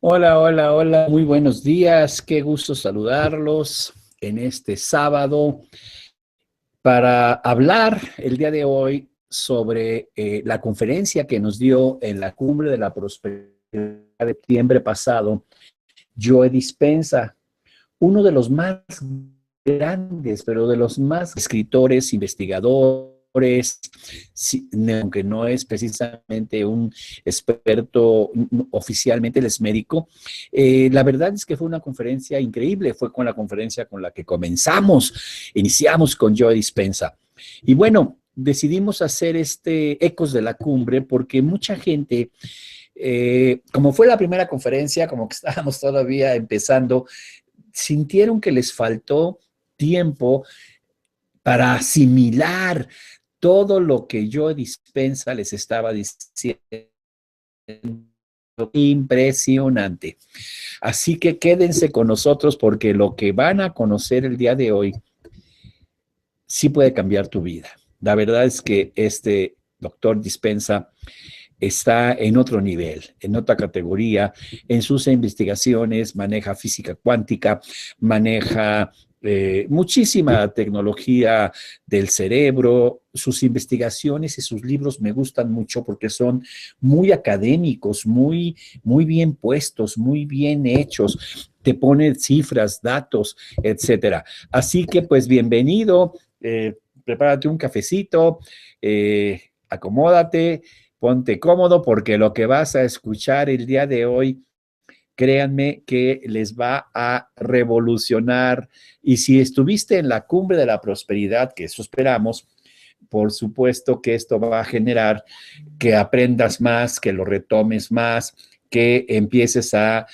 Hola, hola, hola, muy buenos días, qué gusto saludarlos en este sábado para hablar el día de hoy sobre la conferencia que nos dio en la Cumbre de la Prosperidad de septiembre pasado, Joe Dispenza, uno de los más grandes, pero de los más escritores, investigadores, sí, aunque no es precisamente un experto, oficialmente él es médico. La verdad es que fue una conferencia increíble, fue con la conferencia con la que iniciamos con Joe Dispenza. Y bueno, decidimos hacer este Ecos de la Cumbre porque mucha gente, como fue la primera conferencia, como que estábamos todavía empezando, sintieron que les faltó tiempo para asimilar todo lo que yo Dispensa les estaba diciendo. Impresionante. Así que quédense con nosotros porque lo que van a conocer el día de hoy sí puede cambiar tu vida. La verdad es que este doctor Dispensa está en otro nivel, en otra categoría. En sus investigaciones maneja física cuántica, maneja muchísima tecnología del cerebro. Sus investigaciones y sus libros me gustan mucho porque son muy académicos, muy bien puestos, muy bien hechos. Te pone cifras, datos, etcétera. Así que, pues, bienvenido. Prepárate un cafecito, acomódate, ponte cómodo porque lo que vas a escuchar el día de hoy, créanme que les va a revolucionar. Y si estuviste en la Cumbre de la Prosperidad, que eso esperamos, por supuesto que esto va a generar que aprendas más, que lo retomes más, que empieces a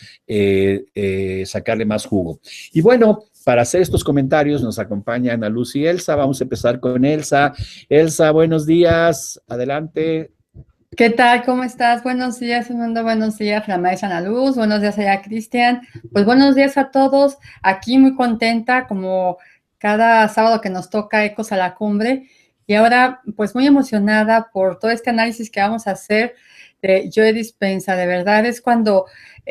sacarle más jugo. Y bueno, para hacer estos comentarios nos acompaña Ana Luz y Elsa. Vamos a empezar con Elsa. Elsa, buenos días. Adelante. ¿Qué tal? ¿Cómo estás? Buenos días, Fernando. Buenos días, la maestra Ana Luz. Buenos días allá, Cristian. Pues buenos días a todos. Aquí muy contenta, como cada sábado que nos toca Ecos a la Cumbre. Y ahora, pues muy emocionada por todo este análisis que vamos a hacer de Joe Dispenza. De verdad es cuando,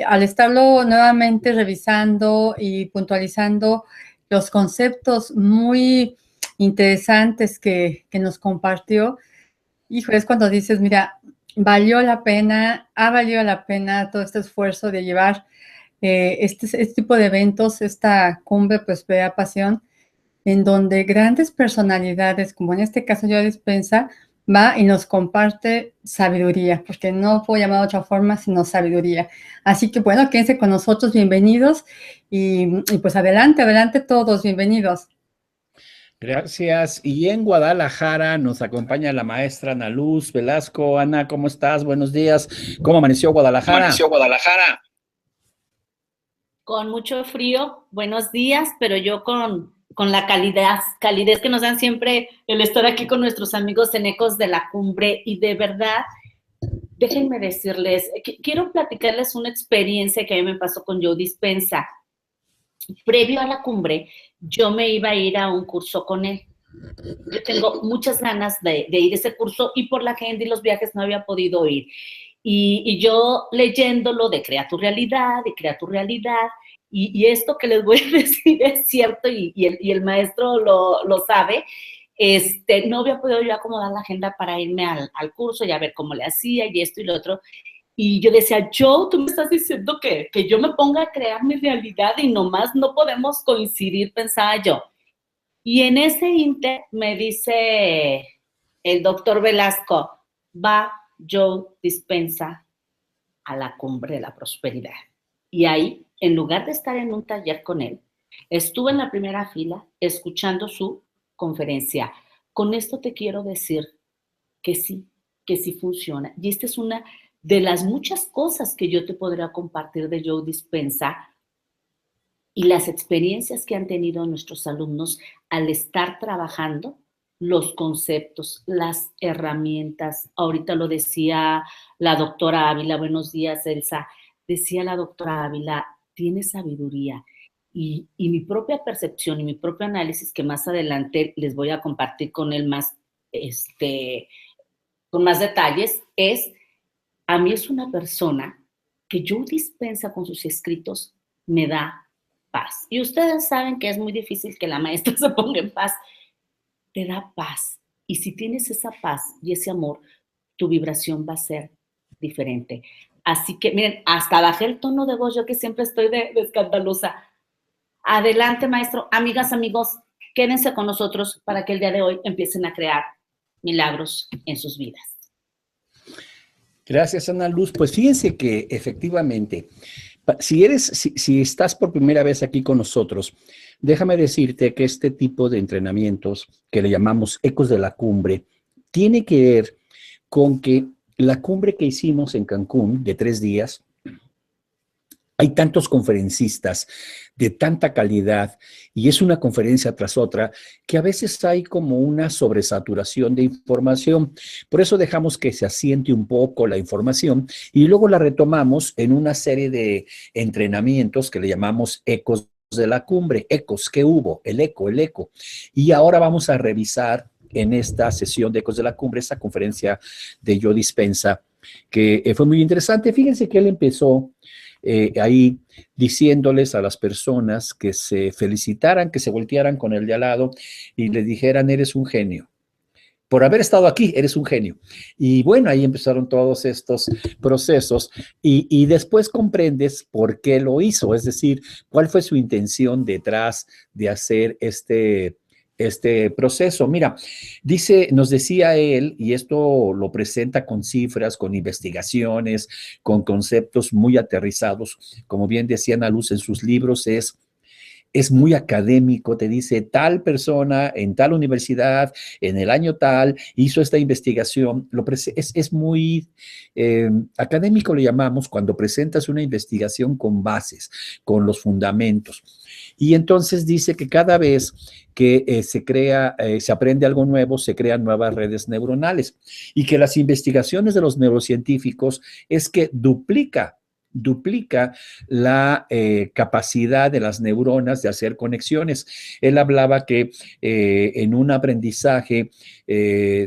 al estarlo nuevamente revisando y puntualizando los conceptos muy interesantes que nos compartió, hijo, es cuando dices, mira, valió la pena, ha valido la pena todo este esfuerzo de llevar este tipo de eventos, esta cumbre Prosperidad Pasión, en donde grandes personalidades, como en este caso yo Dispensa, va y nos comparte sabiduría, porque no puedo llamar de otra forma sino sabiduría. Así que bueno, quédense con nosotros, bienvenidos, y pues adelante, adelante todos, bienvenidos. Gracias. Y en Guadalajara nos acompaña la maestra Ana Luz Velasco. Ana, ¿cómo estás? Buenos días. ¿Cómo amaneció Guadalajara? Amaneció Guadalajara. Con mucho frío, buenos días, pero yo con la calidez que nos dan siempre el estar aquí con nuestros amigos en Ecos de la Cumbre. Y de verdad, déjenme decirles, quiero platicarles una experiencia que a mí me pasó con Joe Dispenza. Previo a la cumbre, yo me iba a ir a un curso con él. Yo tengo muchas ganas de ir a ese curso y por la agenda y los viajes no había podido ir. Y yo leyéndolo de Crea tu realidad, y esto que les voy a decir es cierto, y el maestro lo sabe, no había podido yo acomodar la agenda para irme al curso y a ver cómo le hacía y esto y lo otro. Y yo decía, Joe, tú me estás diciendo que yo me ponga a crear mi realidad y nomás no podemos coincidir, pensaba yo. Y en ese inter me dice el doctor Velasco, va Joe Dispenza a la Cumbre de la Prosperidad. Y ahí, en lugar de estar en un taller con él, estuve en la primera fila escuchando su conferencia. Con esto te quiero decir que sí funciona. Y esta es una de las muchas cosas que yo te podría compartir de Joe Dispenza y las experiencias que han tenido nuestros alumnos al estar trabajando los conceptos, las herramientas. Ahorita lo decía la doctora Ávila, buenos días, Elsa. Decía la doctora Ávila, tiene sabiduría. Y mi propia percepción y mi propio análisis, que más adelante les voy a compartir con él más, con más detalles, a mí es una persona que Joe Dispenza con sus escritos me da paz. Y ustedes saben que es muy difícil que la maestra se ponga en paz. Te da paz. Y si tienes esa paz y ese amor, tu vibración va a ser diferente. Así que, miren, hasta bajé el tono de voz, yo que siempre estoy de escandalosa. Adelante, maestro. Amigas, amigos, quédense con nosotros para que el día de hoy empiecen a crear milagros en sus vidas. Gracias, Ana Luz. Pues fíjense que efectivamente, si estás por primera vez aquí con nosotros, déjame decirte que este tipo de entrenamientos, que le llamamos Ecos de la Cumbre, tiene que ver con que la cumbre que hicimos en Cancún de 3 días, hay tantos conferencistas de tanta calidad y es una conferencia tras otra que a veces hay como una sobresaturación de información. Por eso dejamos que se asiente un poco la información y luego la retomamos en una serie de entrenamientos que le llamamos Ecos de la Cumbre. Ecos, ¿qué hubo? El eco, el eco. Y ahora vamos a revisar en esta sesión de Ecos de la Cumbre esta conferencia de Joe Dispenza, que fue muy interesante. Fíjense que él empezó ahí diciéndoles a las personas que se felicitaran, que se voltearan con el de al lado y le dijeran, eres un genio. Por haber estado aquí, eres un genio. Y bueno, ahí empezaron todos estos procesos y después comprendes por qué lo hizo, es decir, cuál fue su intención detrás de hacer este proceso. Mira, nos decía él, y esto lo presenta con cifras, con investigaciones, con conceptos muy aterrizados, como bien decía Ana Luz en sus libros, es muy académico, te dice tal persona en tal universidad, en el año tal, hizo esta investigación, es muy académico, le llamamos, cuando presentas una investigación con bases, con los fundamentos. Y entonces dice que cada vez que se aprende algo nuevo, se crean nuevas redes neuronales y que las investigaciones de los neurocientíficos es que duplica la capacidad de las neuronas de hacer conexiones. Él hablaba que en un aprendizaje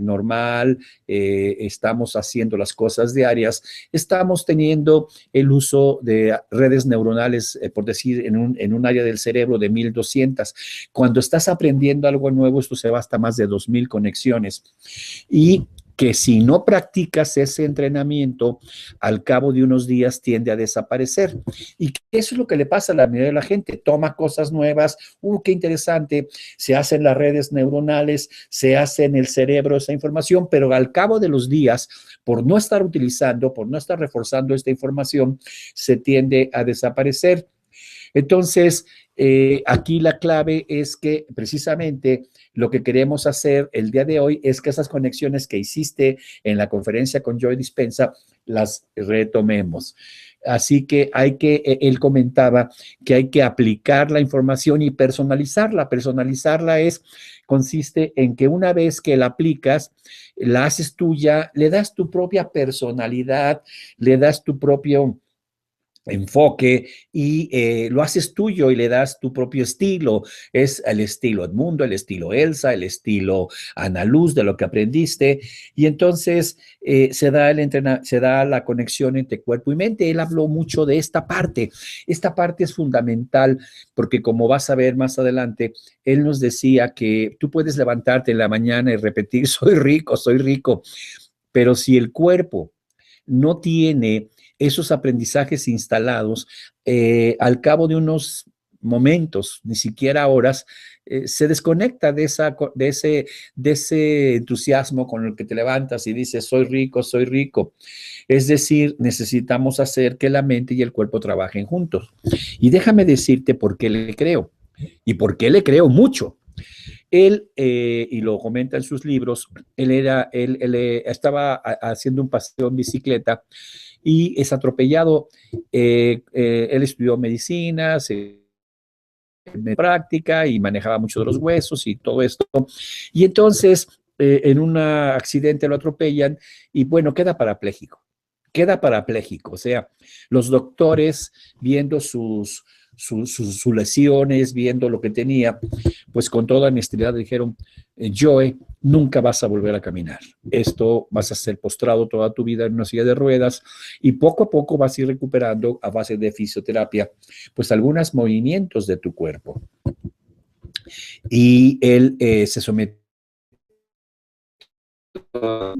normal, estamos haciendo las cosas diarias, estamos teniendo el uso de redes neuronales, por decir, en un área del cerebro de 1200. Cuando estás aprendiendo algo nuevo, esto se va hasta más de 2000 conexiones. Y que si no practicas ese entrenamiento, al cabo de unos días tiende a desaparecer. Y eso es lo que le pasa a la mayoría de la gente. Toma cosas nuevas, qué interesante, se hacen las redes neuronales, se hace en el cerebro esa información, pero al cabo de los días, por no estar utilizando, por no estar reforzando esta información, se tiende a desaparecer. Entonces, aquí la clave es que precisamente lo que queremos hacer el día de hoy es que esas conexiones que hiciste en la conferencia con Joe Dispenza las retomemos. Así que él comentaba que hay que aplicar la información y personalizarla. Personalizarla consiste en que una vez que la aplicas, la haces tuya, le das tu propia personalidad, le das tu propio enfoque y lo haces tuyo y le das tu propio estilo. Es el estilo Edmundo, el estilo Elsa, el estilo Ana Luz de lo que aprendiste y entonces se da la conexión entre cuerpo y mente. Él habló mucho de esta parte. Esta parte es fundamental porque como vas a ver más adelante, él nos decía que tú puedes levantarte en la mañana y repetir soy rico, pero si el cuerpo no tiene esos aprendizajes instalados, al cabo de unos momentos, ni siquiera horas, se desconecta de ese entusiasmo con el que te levantas y dices, soy rico. Es decir, necesitamos hacer que la mente y el cuerpo trabajen juntos. Y déjame decirte por qué le creo, y por qué le creo mucho. Él, y lo comenta en sus libros, él estaba haciendo un paseo en bicicleta y es atropellado. Él estudió medicina, práctica y manejaba mucho de los huesos y todo esto. Y entonces, en un accidente lo atropellan y bueno, queda parapléjico. O sea, los doctores viendo sus lesiones, viendo lo que tenía, pues con toda honestidad dijeron, Joe, nunca vas a volver a caminar. Esto vas a ser postrado toda tu vida en una silla de ruedas y poco a poco vas a ir recuperando a base de fisioterapia, pues algunos movimientos de tu cuerpo. Y él se sometió a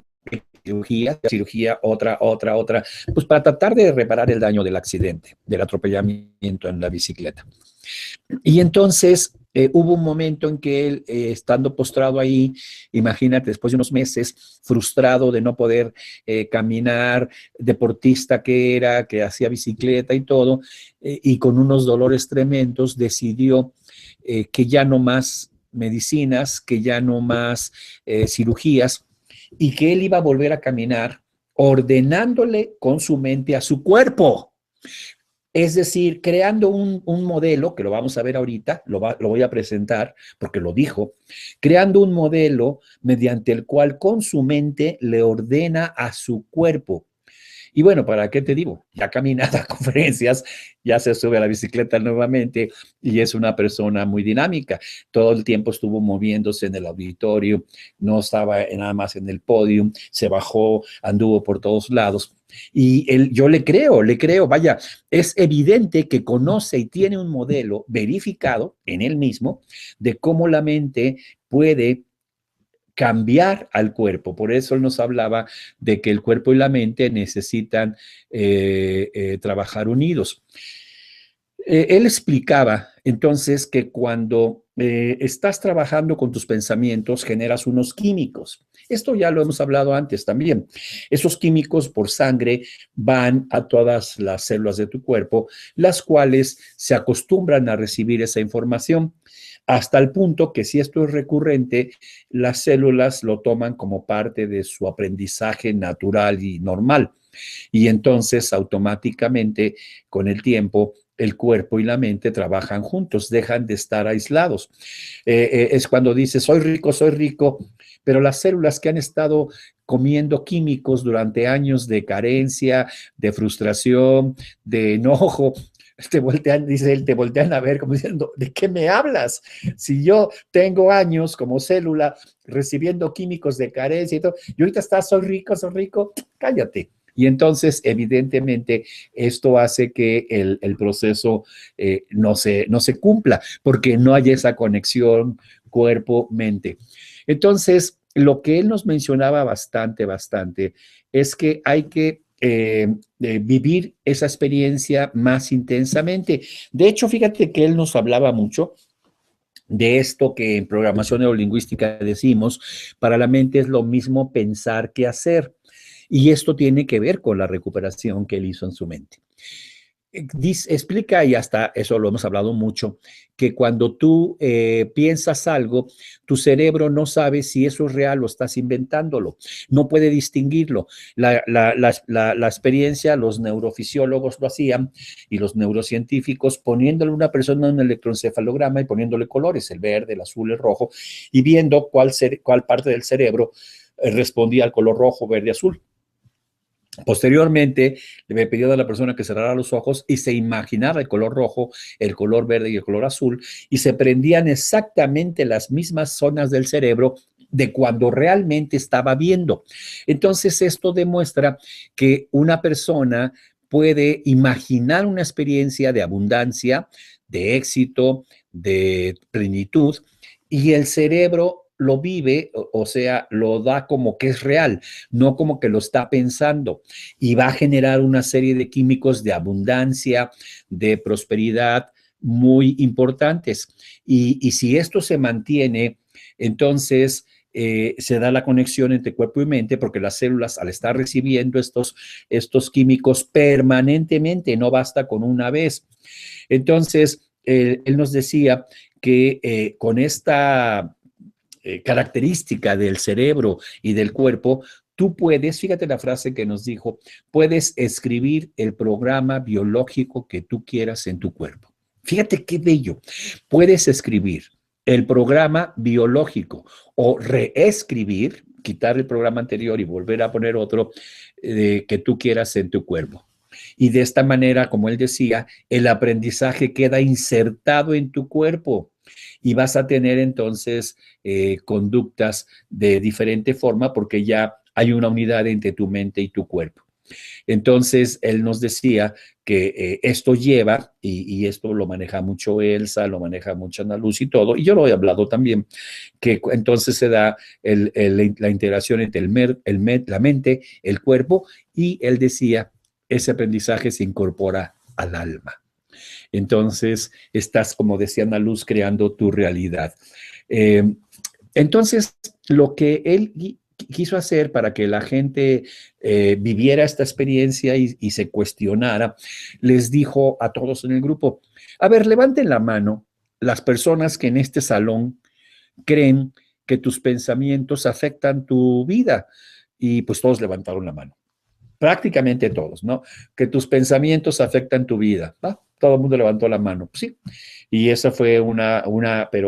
cirugía, otra, pues para tratar de reparar el daño del accidente, del atropellamiento en la bicicleta. Y entonces hubo un momento en que él, estando postrado ahí, imagínate, después de unos meses, frustrado de no poder caminar, deportista que era, que hacía bicicleta y todo, y con unos dolores tremendos, decidió que ya no más medicinas, que ya no más cirugías, y que él iba a volver a caminar ordenándole con su mente a su cuerpo. Es decir, creando un modelo, que lo vamos a ver ahorita, lo voy a presentar porque lo dijo, creando un modelo mediante el cual con su mente le ordena a su cuerpo. Y bueno, ¿para qué te digo? Ya camina a conferencias, ya se sube a la bicicleta nuevamente y es una persona muy dinámica. Todo el tiempo estuvo moviéndose en el auditorio, no estaba nada más en el podio, se bajó, anduvo por todos lados. Y yo le creo, vaya, es evidente que conoce y tiene un modelo verificado en él mismo de cómo la mente puede cambiar al cuerpo. Por eso él nos hablaba de que el cuerpo y la mente necesitan trabajar unidos. Él explicaba entonces que cuando estás trabajando con tus pensamientos generas unos químicos. Esto ya lo hemos hablado antes también. Esos químicos por sangre van a todas las células de tu cuerpo, las cuales se acostumbran a recibir esa información hasta el punto que si esto es recurrente, las células lo toman como parte de su aprendizaje natural y normal. Y entonces automáticamente con el tiempo el cuerpo y la mente trabajan juntos, dejan de estar aislados. Es cuando dices, soy rico, pero las células que han estado comiendo químicos durante años de carencia, de frustración, de enojo, te voltean, dice él, te voltean a ver como diciendo, ¿de qué me hablas? Si yo tengo años como célula recibiendo químicos de carencia y todo, y ahorita estás, soy rico, cállate. Y entonces, evidentemente, esto hace que el proceso no se cumpla, porque no hay esa conexión cuerpo-mente. Entonces, lo que él nos mencionaba bastante, es que hay que vivir esa experiencia más intensamente. De hecho, fíjate que él nos hablaba mucho de esto que en programación neurolingüística decimos, para la mente es lo mismo pensar que hacer. Y esto tiene que ver con la recuperación que él hizo en su mente. Explica, y hasta eso lo hemos hablado mucho, que cuando tú piensas algo, tu cerebro no sabe si eso es real o estás inventándolo, no puede distinguirlo. La experiencia, los neurofisiólogos lo hacían y los neurocientíficos poniéndole a una persona un electroencefalograma y poniéndole colores, el verde, el azul, el rojo, y viendo cuál parte del cerebro respondía al color rojo, verde, azul. Posteriormente, le pidió a la persona que cerrara los ojos y se imaginara el color rojo, el color verde y el color azul, y se prendían exactamente las mismas zonas del cerebro de cuando realmente estaba viendo. Entonces, esto demuestra que una persona puede imaginar una experiencia de abundancia, de éxito, de plenitud, y el cerebro lo vive, o sea, lo da como que es real, no como que lo está pensando, y va a generar una serie de químicos de abundancia, de prosperidad muy importantes. Y si esto se mantiene, entonces se da la conexión entre cuerpo y mente, porque las células, al estar recibiendo estos químicos permanentemente, no basta con una vez. Entonces, él nos decía que con esta característica del cerebro y del cuerpo, tú puedes, fíjate la frase que nos dijo, puedes escribir el programa biológico que tú quieras en tu cuerpo. Fíjate qué bello. Puedes escribir el programa biológico o reescribir, quitar el programa anterior y volver a poner otro que tú quieras en tu cuerpo. Y de esta manera, como él decía, el aprendizaje queda insertado en tu cuerpo. y vas a tener entonces conductas de diferente forma porque ya hay una unidad entre tu mente y tu cuerpo. Entonces, él nos decía que esto lleva, y esto lo maneja mucho Elsa, lo maneja mucho Ana Luz y todo, y yo lo he hablado también, que entonces se da la integración entre la mente, el cuerpo, y él decía, ese aprendizaje se incorpora al alma. Entonces, estás, como decía Ana Luz, creando tu realidad. Entonces, lo que él quiso hacer para que la gente viviera esta experiencia y se cuestionara, les dijo a todos en el grupo, a ver, levanten la mano las personas que en este salón creen que tus pensamientos afectan tu vida. Y pues todos levantaron la mano. Prácticamente todos, ¿no? Que tus pensamientos afectan tu vida. ¿Va? Todo el mundo levantó la mano, pues sí. Y esa fue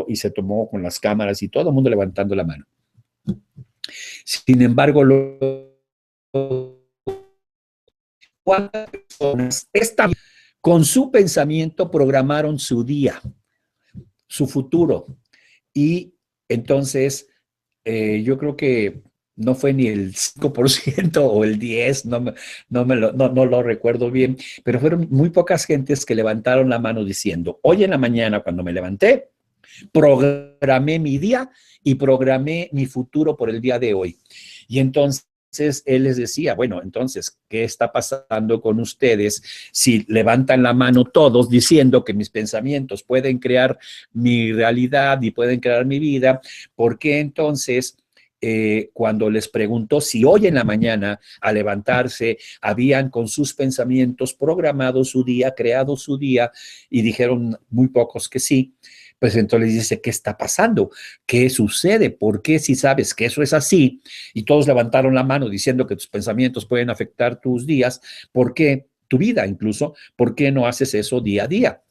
y se tomó con las cámaras y todo el mundo levantando la mano. Sin embargo, ¿cuántas personas con su pensamiento programaron su día, su futuro? Y entonces, yo creo que no fue ni el 5% o el 10%, no lo recuerdo bien, pero fueron muy pocas gentes que levantaron la mano diciendo, hoy en la mañana cuando me levanté, programé mi día y programé mi futuro por el día de hoy. Y entonces él les decía, bueno, entonces, ¿qué está pasando con ustedes si levantan la mano todos diciendo que mis pensamientos pueden crear mi realidad y pueden crear mi vida? ¿Por qué entonces cuando les preguntó si hoy en la mañana al levantarse habían con sus pensamientos programado su día, creado su día, y dijeron muy pocos que sí? Pues entonces les dice, ¿qué está pasando? ¿Qué sucede? ¿Por qué si sabes que eso es así? Y todos levantaron la mano diciendo que tus pensamientos pueden afectar tus días. ¿Por qué? Tu vida incluso. ¿Por qué no haces eso día a día?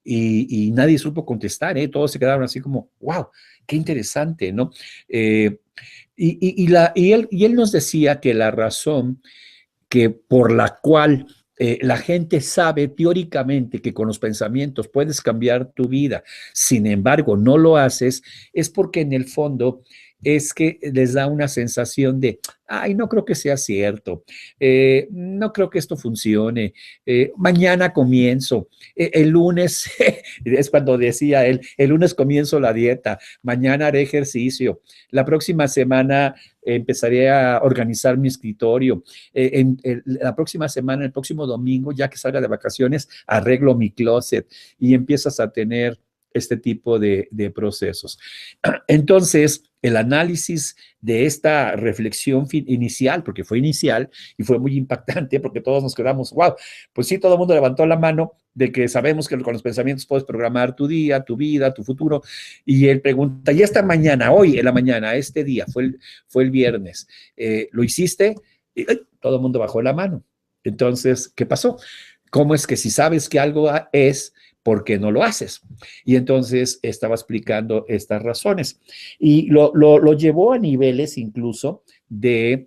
Y nadie supo contestar, ¿eh? Todos se quedaron así como, wow, qué interesante, ¿no? Él nos decía que la razón por la cual la gente sabe teóricamente que con los pensamientos puedes cambiar tu vida, sin embargo no lo haces, es porque en el fondo es que les da una sensación de, ay, no creo que sea cierto, no creo que esto funcione, mañana comienzo, el lunes, es cuando decía él, el lunes comienzo la dieta, mañana haré ejercicio, la próxima semana empezaré a organizar mi escritorio, la próxima semana, el próximo domingo, ya que salga de vacaciones, arreglo mi closet y empiezas a tener este tipo de procesos. Entonces, el análisis de esta reflexión inicial, porque fue inicial y fue muy impactante porque todos nos quedamos, wow, pues sí, todo el mundo levantó la mano de que sabemos que con los pensamientos puedes programar tu día, tu vida, tu futuro. Y él pregunta, ¿y esta mañana, hoy en la mañana, este día, fue el viernes, ¿lo hiciste? Y todo el mundo bajó la mano. Entonces, ¿qué pasó? ¿Cómo es que si sabes que algo es, ¿por qué no lo haces? Y entonces estaba explicando estas razones. Y lo llevó a niveles incluso de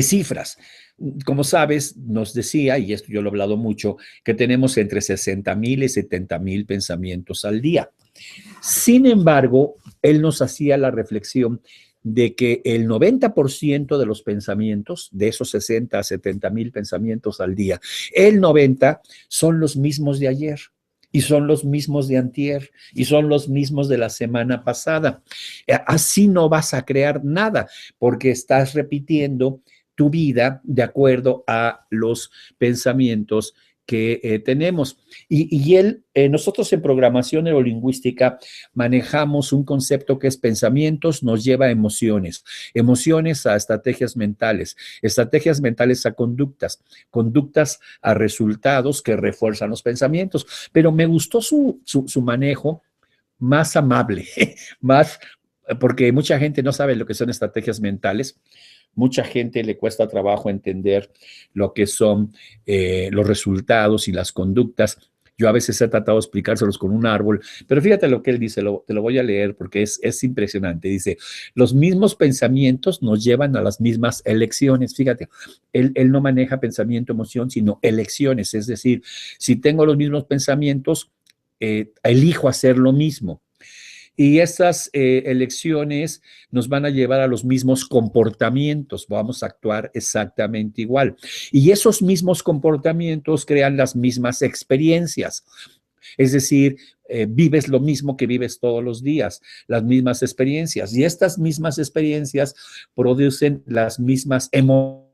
cifras. Como sabes, nos decía, y esto yo lo he hablado mucho, que tenemos entre 60,000 y 70,000 pensamientos al día. Sin embargo, él nos hacía la reflexión de que el 90% de los pensamientos, de esos 60 a 70,000 pensamientos al día, el 90 son los mismos de ayer, y son los mismos de antier, y son los mismos de la semana pasada. Así no vas a crear nada, porque estás repitiendo tu vida de acuerdo a los pensamientos que tenemos. Nosotros en programación neurolingüística manejamos un concepto que es pensamientos nos lleva a emociones, emociones a estrategias mentales a conductas, conductas a resultados que refuerzan los pensamientos. Pero me gustó su manejo más amable, porque mucha gente no sabe lo que son estrategias mentales. Mucha gente le cuesta trabajo entender lo que son los resultados y las conductas. Yo a veces he tratado de explicárselos con un árbol, pero fíjate lo que él dice, te lo voy a leer porque es impresionante. Dice, los mismos pensamientos nos llevan a las mismas elecciones. Fíjate, él no maneja pensamiento, emoción, sino elecciones. Es decir, si tengo los mismos pensamientos, elijo hacer lo mismo. Y estas elecciones nos van a llevar a los mismos comportamientos, vamos a actuar exactamente igual. Y esos mismos comportamientos crean las mismas experiencias. Es decir, vives lo mismo que vives todos los días, las mismas experiencias. Y estas mismas experiencias producen las mismas emociones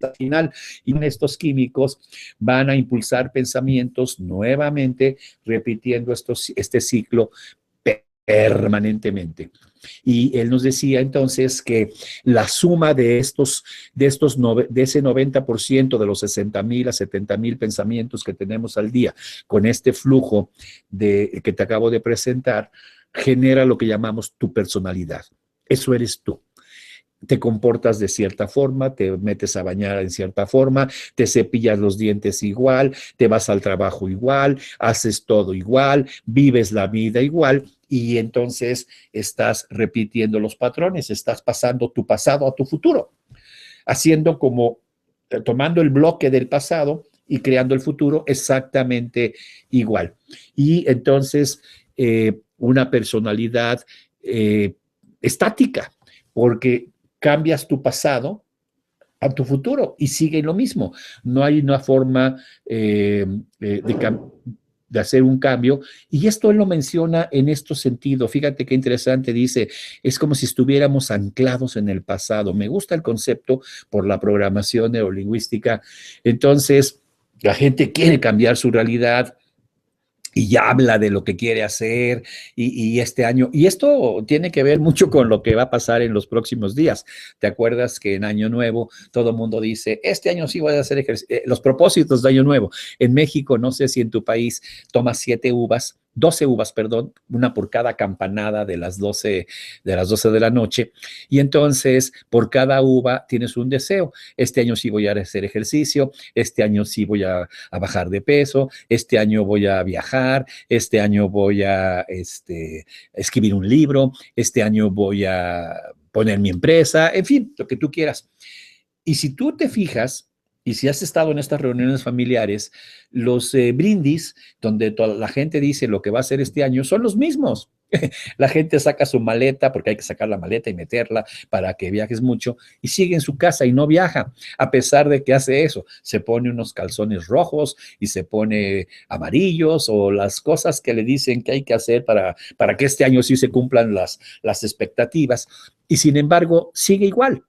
al final, y estos químicos van a impulsar pensamientos nuevamente, repitiendo este ciclo permanentemente. Y él nos decía entonces que la suma de ese 90% de los 60,000 a 70,000 pensamientos que tenemos al día con este flujo que te acabo de presentar, genera lo que llamamos tu personalidad. Eso eres tú. Te comportas de cierta forma, te metes a bañar en cierta forma, te cepillas los dientes igual, te vas al trabajo igual, haces todo igual, vives la vida igual, y entonces estás repitiendo los patrones, estás pasando tu pasado a tu futuro, haciendo como, tomando el bloque del pasado y creando el futuro exactamente igual. Y entonces una personalidad estática, porque cambias tu pasado a tu futuro y sigue lo mismo. No hay una forma de hacer un cambio. Y esto él lo menciona en este sentido. Fíjate qué interesante, dice, es como si estuviéramos anclados en el pasado. Me gusta el concepto por la programación neurolingüística. Entonces, la gente quiere cambiar su realidad y ya habla de lo que quiere hacer y este año, y esto tiene que ver mucho con lo que va a pasar en los próximos días. ¿Te acuerdas que en Año Nuevo todo el mundo dice, este año sí voy a hacer ejercicio, los propósitos de Año Nuevo? En México, no sé si en tu país tomas 12 uvas, perdón, una por cada campanada de las 12 de la noche, y entonces por cada uva tienes un deseo. Este año sí voy a hacer ejercicio, este año sí voy a bajar de peso, este año voy a viajar, este año voy a escribir un libro, este año voy a poner mi empresa, en fin, lo que tú quieras. Y si tú te fijas, y si has estado en estas reuniones familiares, los brindis, donde toda la gente dice lo que va a hacer este año, son los mismos. La gente saca su maleta, porque hay que sacar la maleta y meterla para que viajes mucho, y sigue en su casa y no viaja, a pesar de que hace eso. Se pone unos calzones rojos y se pone amarillos, o las cosas que le dicen que hay que hacer para que este año sí se cumplan las expectativas. Y sin embargo, sigue igual.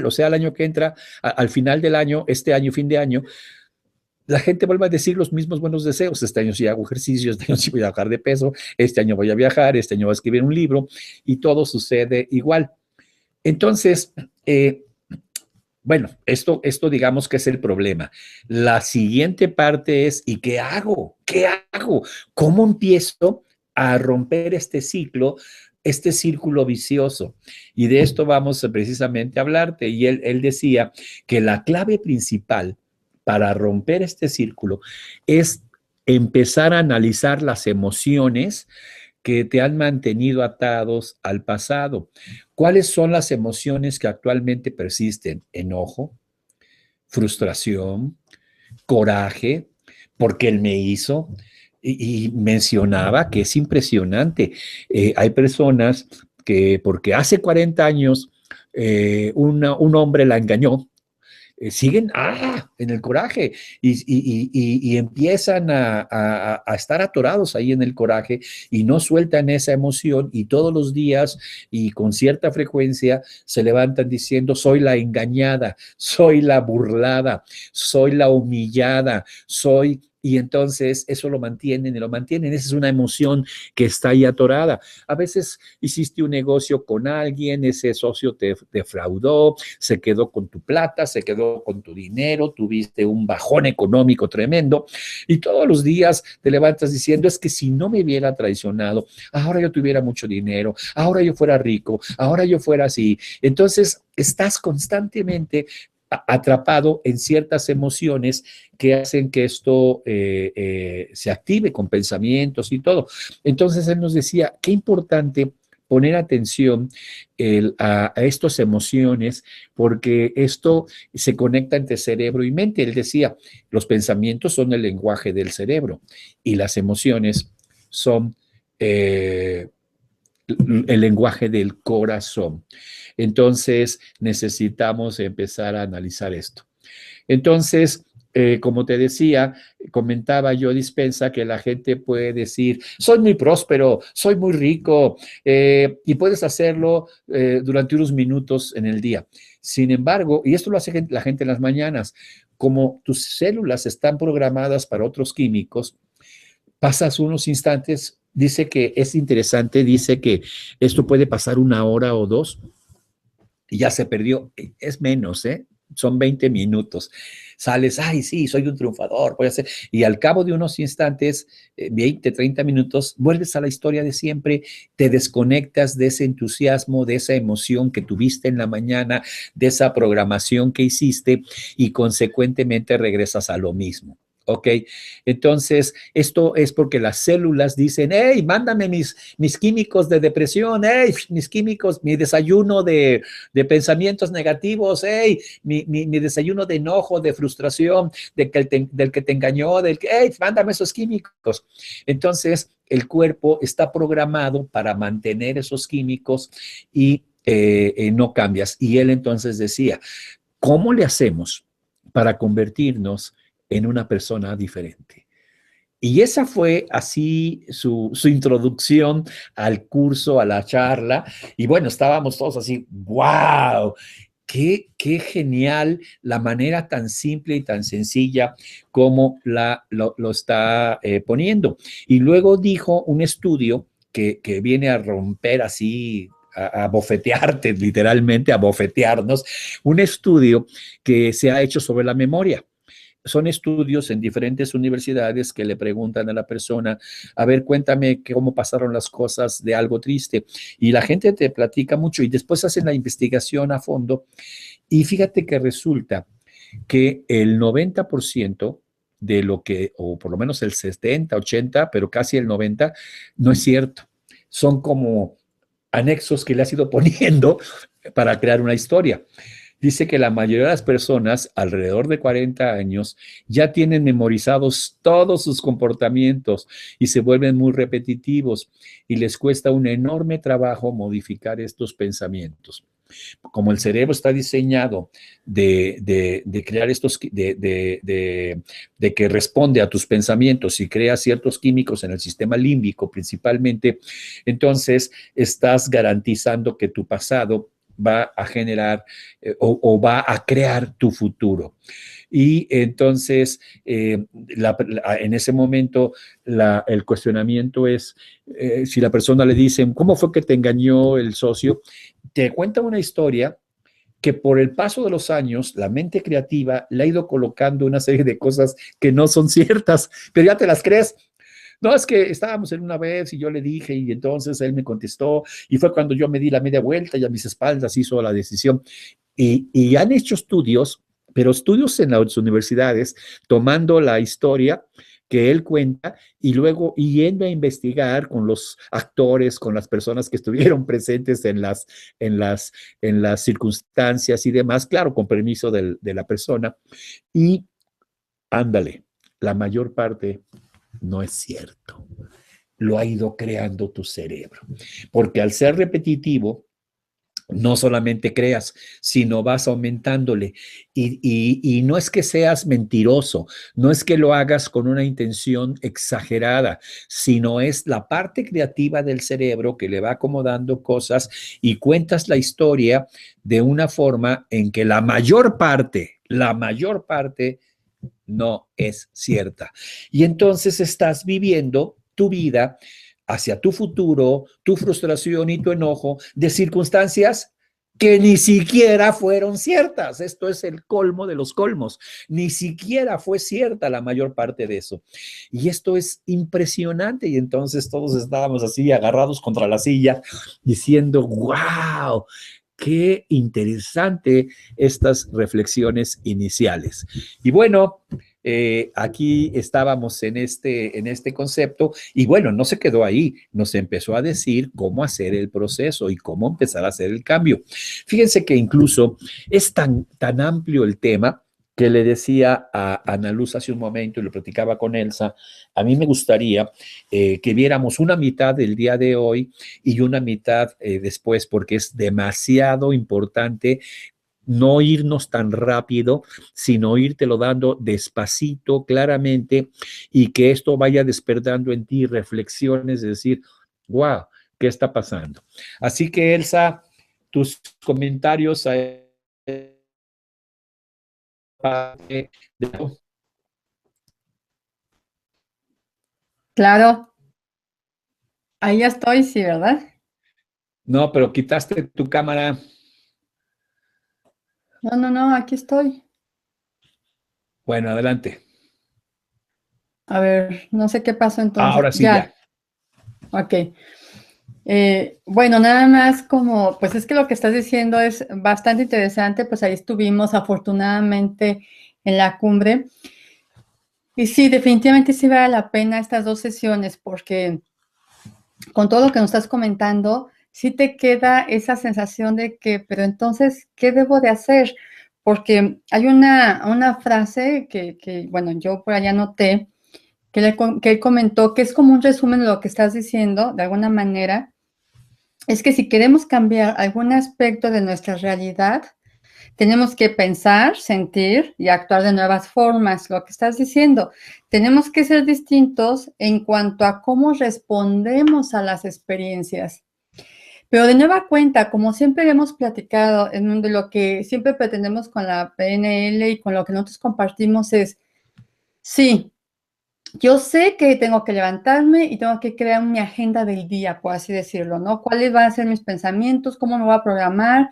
O sea, el año que entra, al final del año, este año, fin de año, la gente vuelve a decir los mismos buenos deseos. Este año sí hago ejercicio, este año sí voy a bajar de peso, este año voy a viajar, este año voy a escribir un libro, y todo sucede igual. Entonces, bueno, esto digamos que es el problema. La siguiente parte es, ¿y qué hago? ¿Qué hago? ¿Cómo empiezo a romper este ciclo, este círculo vicioso? Y de esto vamos precisamente a hablarte. Y él decía que la clave principal para romper este círculo es empezar a analizar las emociones que te han mantenido atados al pasado. ¿Cuáles son las emociones que actualmente persisten? Enojo, frustración, coraje, porque él me hizo. Y mencionaba que es impresionante. Hay personas que porque hace 40 años un hombre la engañó, siguen en el coraje y empiezan a estar atorados ahí en el coraje y no sueltan esa emoción, y todos los días y con cierta frecuencia se levantan diciendo, soy la engañada, soy la burlada, soy la humillada, y entonces eso lo mantienen. Esa es una emoción que está ahí atorada. A veces hiciste un negocio con alguien, ese socio te defraudó, se quedó con tu plata, se quedó con tu dinero, tuviste un bajón económico tremendo, y todos los días te levantas diciendo, es que si no me hubiera traicionado, ahora yo tuviera mucho dinero, ahora yo fuera rico, ahora yo fuera así. Entonces estás constantemente atrapado en ciertas emociones que hacen que esto se active con pensamientos y todo. Entonces él nos decía, qué importante poner atención a estas emociones, porque esto se conecta entre cerebro y mente. Él decía, los pensamientos son el lenguaje del cerebro y las emociones son el lenguaje del corazón. Entonces, necesitamos empezar a analizar esto. Entonces, como te decía, comentaba yo, Dispensa, que la gente puede decir, soy muy próspero, soy muy rico, y puedes hacerlo durante unos minutos en el día. Sin embargo, y esto lo hace la gente en las mañanas, como tus células están programadas para otros químicos, pasas unos instantes, dice que es interesante, dice que esto puede pasar 1 hora o 2 y ya se perdió. Es menos, ¿eh? Son 20 minutos. Sales, ay, sí, soy un triunfador, voy a hacer. Y al cabo de unos instantes, 20, 30 minutos, vuelves a la historia de siempre, te desconectas de ese entusiasmo, de esa emoción que tuviste en la mañana, de esa programación que hiciste y consecuentemente regresas a lo mismo. ¿Ok? Entonces, esto es porque las células dicen, hey, mándame mis químicos de depresión, hey, mis químicos, mi desayuno de pensamientos negativos, hey, mi desayuno de enojo, de frustración, del que te engañó, hey, mándame esos químicos. Entonces, el cuerpo está programado para mantener esos químicos y no cambias. Y él entonces decía, ¿cómo le hacemos para convertirnos en una persona diferente? Y esa fue así su introducción al curso, a la charla. Y bueno, estábamos todos así, wow, qué genial la manera tan simple y tan sencilla como lo está poniendo. Y luego dijo un estudio que viene a romper así, a bofetearte, literalmente a bofetearnos, un estudio que se ha hecho sobre la memoria. Son estudios en diferentes universidades que le preguntan a la persona, a ver, cuéntame cómo pasaron las cosas de algo triste. Y la gente te platica mucho y después hacen la investigación a fondo. Y fíjate que resulta que el 90% de lo que, o por lo menos el 70, 80, pero casi el 90, no es cierto. Son como anexos que le has ido poniendo para crear una historia. Dice que la mayoría de las personas alrededor de 40 años ya tienen memorizados todos sus comportamientos y se vuelven muy repetitivos y les cuesta un enorme trabajo modificar estos pensamientos. Como el cerebro está diseñado de crear estos, de que responde a tus pensamientos y crea ciertos químicos en el sistema límbico principalmente, entonces estás garantizando que tu pasado va a generar o va a crear tu futuro. Y entonces, en ese momento, el cuestionamiento es, si la persona le dicen, ¿cómo fue que te engañó el socio? Te cuenta una historia que por el paso de los años, la mente creativa le ha ido colocando una serie de cosas que no son ciertas, pero ya te las crees. No, es que estábamos en una vez y yo le dije y entonces él me contestó y fue cuando yo me di la media vuelta y a mis espaldas hizo la decisión. Y han hecho estudios, pero estudios en las universidades, tomando la historia que él cuenta y luego yendo a investigar con los actores, con las personas que estuvieron presentes en las circunstancias y demás, claro, con permiso de la persona. Y ándale, la mayor parte no es cierto. Lo ha ido creando tu cerebro. Porque al ser repetitivo, no solamente creas, sino vas aumentándole. Y no es que seas mentiroso, no es que lo hagas con una intención exagerada, sino es la parte creativa del cerebro que le va acomodando cosas y cuentas la historia de una forma en que la mayor parte no es cierta. Y entonces estás viviendo tu vida hacia tu futuro, tu frustración y tu enojo de circunstancias que ni siquiera fueron ciertas. Esto es el colmo de los colmos. Ni siquiera fue cierta la mayor parte de eso. Y esto es impresionante. Y entonces todos estábamos así agarrados contra la silla diciendo, wow, qué interesante estas reflexiones iniciales. Y bueno, aquí estábamos en este concepto y bueno, no se quedó ahí, nos empezó a decir cómo hacer el proceso y cómo empezar a hacer el cambio. Fíjense que incluso es tan amplio el tema que le decía a Ana Luz hace un momento y lo platicaba con Elsa, a mí me gustaría que viéramos una mitad del día de hoy y una mitad después, porque es demasiado importante no irnos tan rápido, sino írtelo dando despacito, claramente, y que esto vaya despertando en ti reflexiones, es decir, wow, ¿qué está pasando? Así que, Elsa, tus comentarios a Claro, ahí ya estoy, sí, ¿verdad? No, pero quitaste tu cámara. No, no, no, aquí estoy. Bueno, adelante. A ver, no sé qué pasó entonces. Ahora sí, ya. Ya, ok. Bueno, nada más como, pues es que lo que estás diciendo es bastante interesante, pues ahí estuvimos afortunadamente en la cumbre. Y sí, definitivamente sí vale la pena estas 2 sesiones, porque con todo lo que nos estás comentando, sí te queda esa sensación de que, pero entonces, ¿qué debo de hacer? Porque hay una frase que, bueno, yo por allá noté, que él comentó que es como un resumen de lo que estás diciendo, de alguna manera, es que si queremos cambiar algún aspecto de nuestra realidad, tenemos que pensar, sentir y actuar de nuevas formas, lo que estás diciendo. Tenemos que ser distintos en cuanto a cómo respondemos a las experiencias. Pero de nueva cuenta, como siempre hemos platicado, de lo que siempre pretendemos con la PNL y con lo que nosotros compartimos es, sí, yo sé que tengo que levantarme y tengo que crear mi agenda del día, por así decirlo, ¿no? ¿Cuáles van a ser mis pensamientos? ¿Cómo me voy a programar?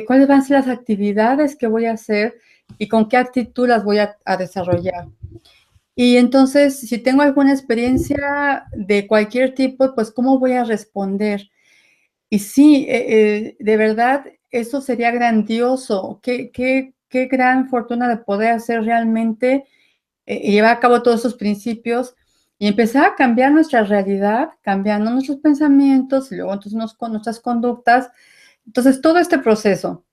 ¿Cuáles van a ser las actividades que voy a hacer y con qué actitud las voy a desarrollar? Y entonces, si tengo alguna experiencia de cualquier tipo, pues, ¿cómo voy a responder? Y sí, de verdad, eso sería grandioso. Qué gran fortuna de poder hacer realmente, llevar a cabo todos esos principios y empezar a cambiar nuestra realidad, cambiando nuestros pensamientos y luego entonces con nuestras conductas. Entonces, todo este proceso.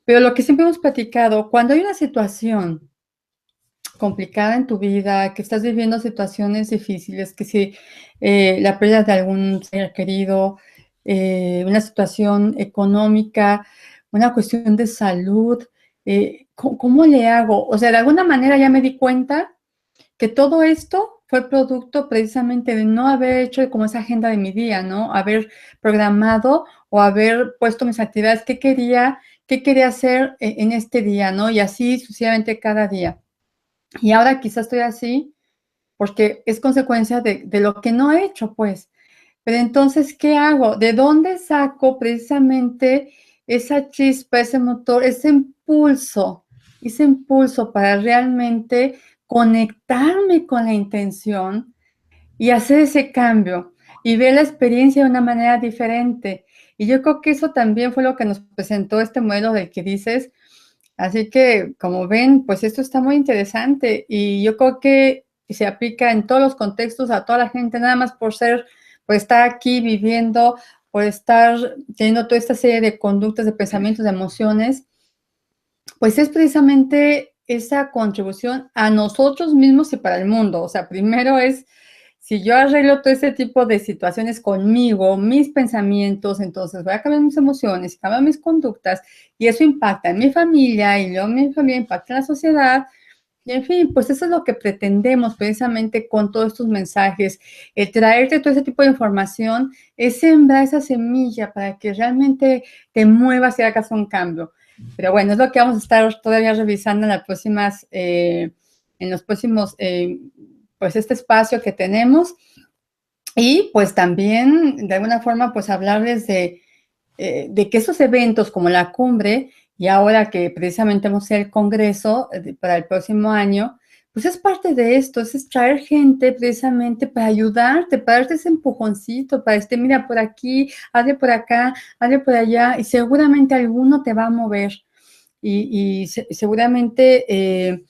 Pero lo que siempre hemos platicado, cuando hay una situación complicada en tu vida, que estás viviendo situaciones difíciles, que si la pérdida de algún ser querido, una situación económica, una cuestión de salud, ¿cómo le hago? O sea, de alguna manera ya me di cuenta que todo esto fue producto precisamente de no haber hecho como esa agenda de mi día, ¿no? Haber programado o haber puesto mis actividades, qué quería hacer en este día, ¿no? Y así sucesivamente cada día. Y ahora quizás estoy así porque es consecuencia de lo que no he hecho, pues. Pero entonces, ¿qué hago? ¿De dónde saco precisamente esa chispa, ese motor, ese impulso para realmente conectarme con la intención y hacer ese cambio y ver la experiencia de una manera diferente? Y yo creo que eso también fue lo que nos presentó este modelo del que dices. Así que, como ven, pues esto está muy interesante y yo creo que se aplica en todos los contextos a toda la gente, nada más por estar aquí viviendo, por estar teniendo toda esta serie de conductas, de pensamientos, de emociones, pues es precisamente esa contribución a nosotros mismos y para el mundo. O sea, primero es, si yo arreglo todo ese tipo de situaciones conmigo, mis pensamientos, entonces voy a cambiar mis emociones, cambiar mis conductas, y eso impacta en mi familia, y luego mi familia impacta en la sociedad. Y en fin, pues eso es lo que pretendemos precisamente con todos estos mensajes, el traerte todo ese tipo de información, es sembrar esa semilla para que realmente te muevas y hagas un cambio. Pero bueno, es lo que vamos a estar todavía revisando en los próximos, pues este espacio que tenemos. Y pues también, de alguna forma, pues hablarles de que esos eventos como la cumbre y ahora que precisamente vamos a hacer el congreso para el próximo año, pues es parte de esto, es traer gente precisamente para ayudarte, para darte ese empujoncito, para decirte, mira, por aquí, hazle por acá, hazle por allá, y seguramente alguno te va a mover y seguramente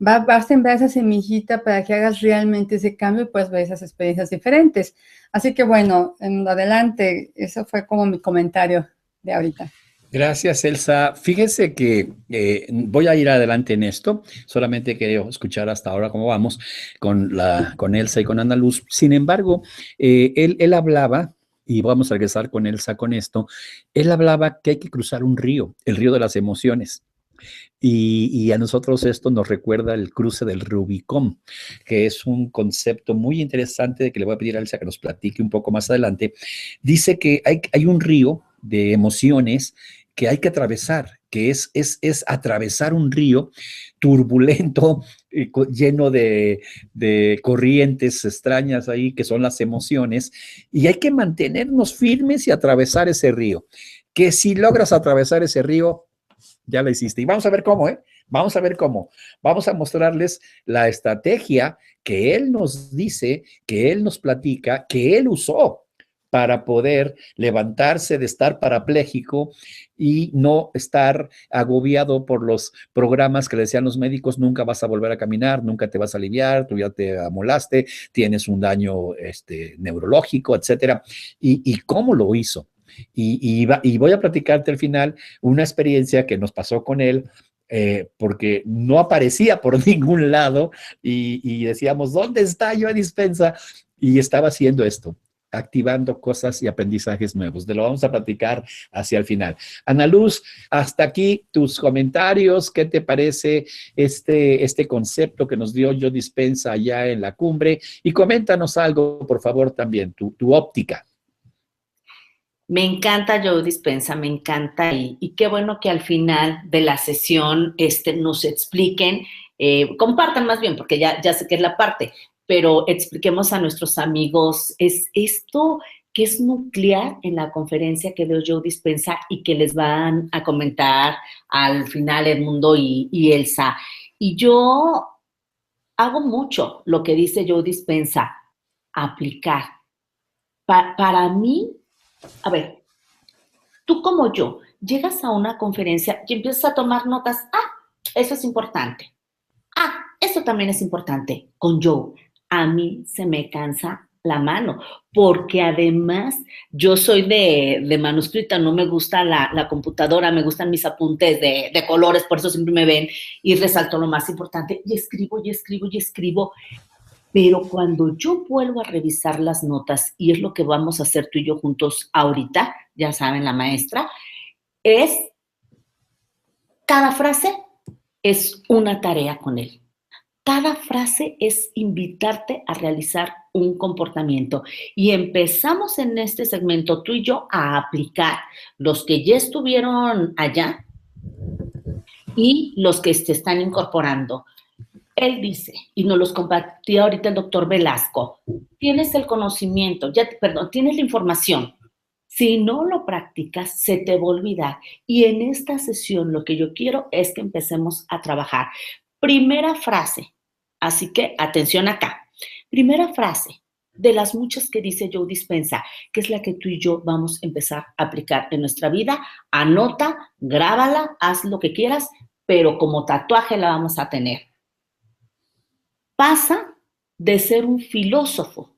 va a sembrar esa semillita para que hagas realmente ese cambio y puedas ver esas experiencias diferentes. Así que bueno, en adelante, eso fue como mi comentario de ahorita. Gracias, Elsa. Fíjese que voy a ir adelante en esto. Solamente quería escuchar hasta ahora cómo vamos con Elsa y con Ana Luz. Sin embargo, él hablaba, y vamos a regresar con Elsa con esto, él hablaba que hay que cruzar un río, el río de las emociones. Y a nosotros esto nos recuerda el cruce del Rubicón, que es un concepto muy interesante de que le voy a pedir a Elsa que nos platique un poco más adelante. Dice que hay un río de emociones que hay que atravesar, que es atravesar un río turbulento, lleno de corrientes extrañas ahí, que son las emociones, y hay que mantenernos firmes y atravesar ese río. Que si logras atravesar ese río, ya lo hiciste. Y vamos a ver cómo, ¿eh? Vamos a ver cómo. Vamos a mostrarles la estrategia que él nos dice, que él nos platica, que él usó para poder levantarse de estar parapléjico y no estar agobiado por los programas que le decían los médicos: nunca vas a volver a caminar, nunca te vas a aliviar, tú ya te amolaste, tienes un daño neurológico, etcétera. ¿Y cómo lo hizo? Y voy a platicarte al final una experiencia que nos pasó con él, porque no aparecía por ningún lado y decíamos: ¿dónde está Joe Dispenza? Y estaba haciendo esto, activando cosas y aprendizajes nuevos. De lo vamos a platicar hacia el final. Ana Luz, hasta aquí tus comentarios. ¿Qué te parece este concepto que nos dio Joe Dispenza allá en la cumbre? Y coméntanos algo, por favor, también, tu óptica. Me encanta Joe Dispenza, me encanta y qué bueno que al final de la sesión nos expliquen, compartan más bien, porque ya sé que es la parte, pero expliquemos a nuestros amigos, es esto que es nuclear en la conferencia que dio Joe Dispenza y que les van a comentar al final Edmundo y Elsa. Y yo hago mucho lo que dice Joe Dispenza, aplicar. Para mí, a ver, tú como yo, llegas a una conferencia y empiezas a tomar notas. Eso es importante. Esto también es importante. Con Joe, a mí se me cansa la mano, porque además yo soy de manuscrita, no me gusta la computadora, me gustan mis apuntes de colores, por eso siempre me ven y resalto lo más importante y escribo y escribo y escribo. Pero cuando yo vuelvo a revisar las notas, y es lo que vamos a hacer tú y yo juntos ahorita, ya saben, la maestra, es cada frase es una tarea con él. Cada frase es invitarte a realizar un comportamiento. Y empezamos en este segmento tú y yo a aplicar los que ya estuvieron allá y los que se están incorporando. Él dice, y nos los compartió ahorita el doctor Velasco, tienes el conocimiento, tienes la información. Si no lo practicas, se te va a olvidar. Y en esta sesión lo que yo quiero es que empecemos a trabajar. Primera frase, así que atención acá. Primera frase de las muchas que dice Joe Dispenza, que es la que tú y yo vamos a empezar a aplicar en nuestra vida. Anota, grábala, haz lo que quieras, pero como tatuaje la vamos a tener. Pasa de ser un filósofo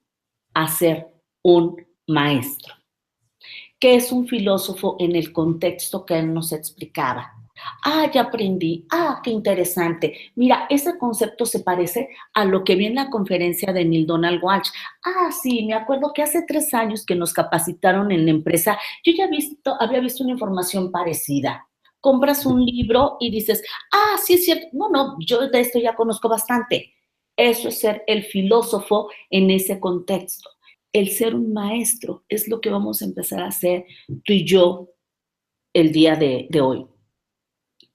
a ser un maestro. ¿Qué es un filósofo en el contexto que él nos explicaba? Ya aprendí, qué interesante. Mira, ese concepto se parece a lo que vi en la conferencia de Neil Donald Walsch. Sí, me acuerdo que hace 3 años que nos capacitaron en la empresa, yo ya había visto una información parecida. Compras un libro y dices, sí es cierto, no, yo de esto ya conozco bastante. Eso es ser el filósofo en ese contexto. El ser un maestro es lo que vamos a empezar a hacer tú y yo el día de hoy.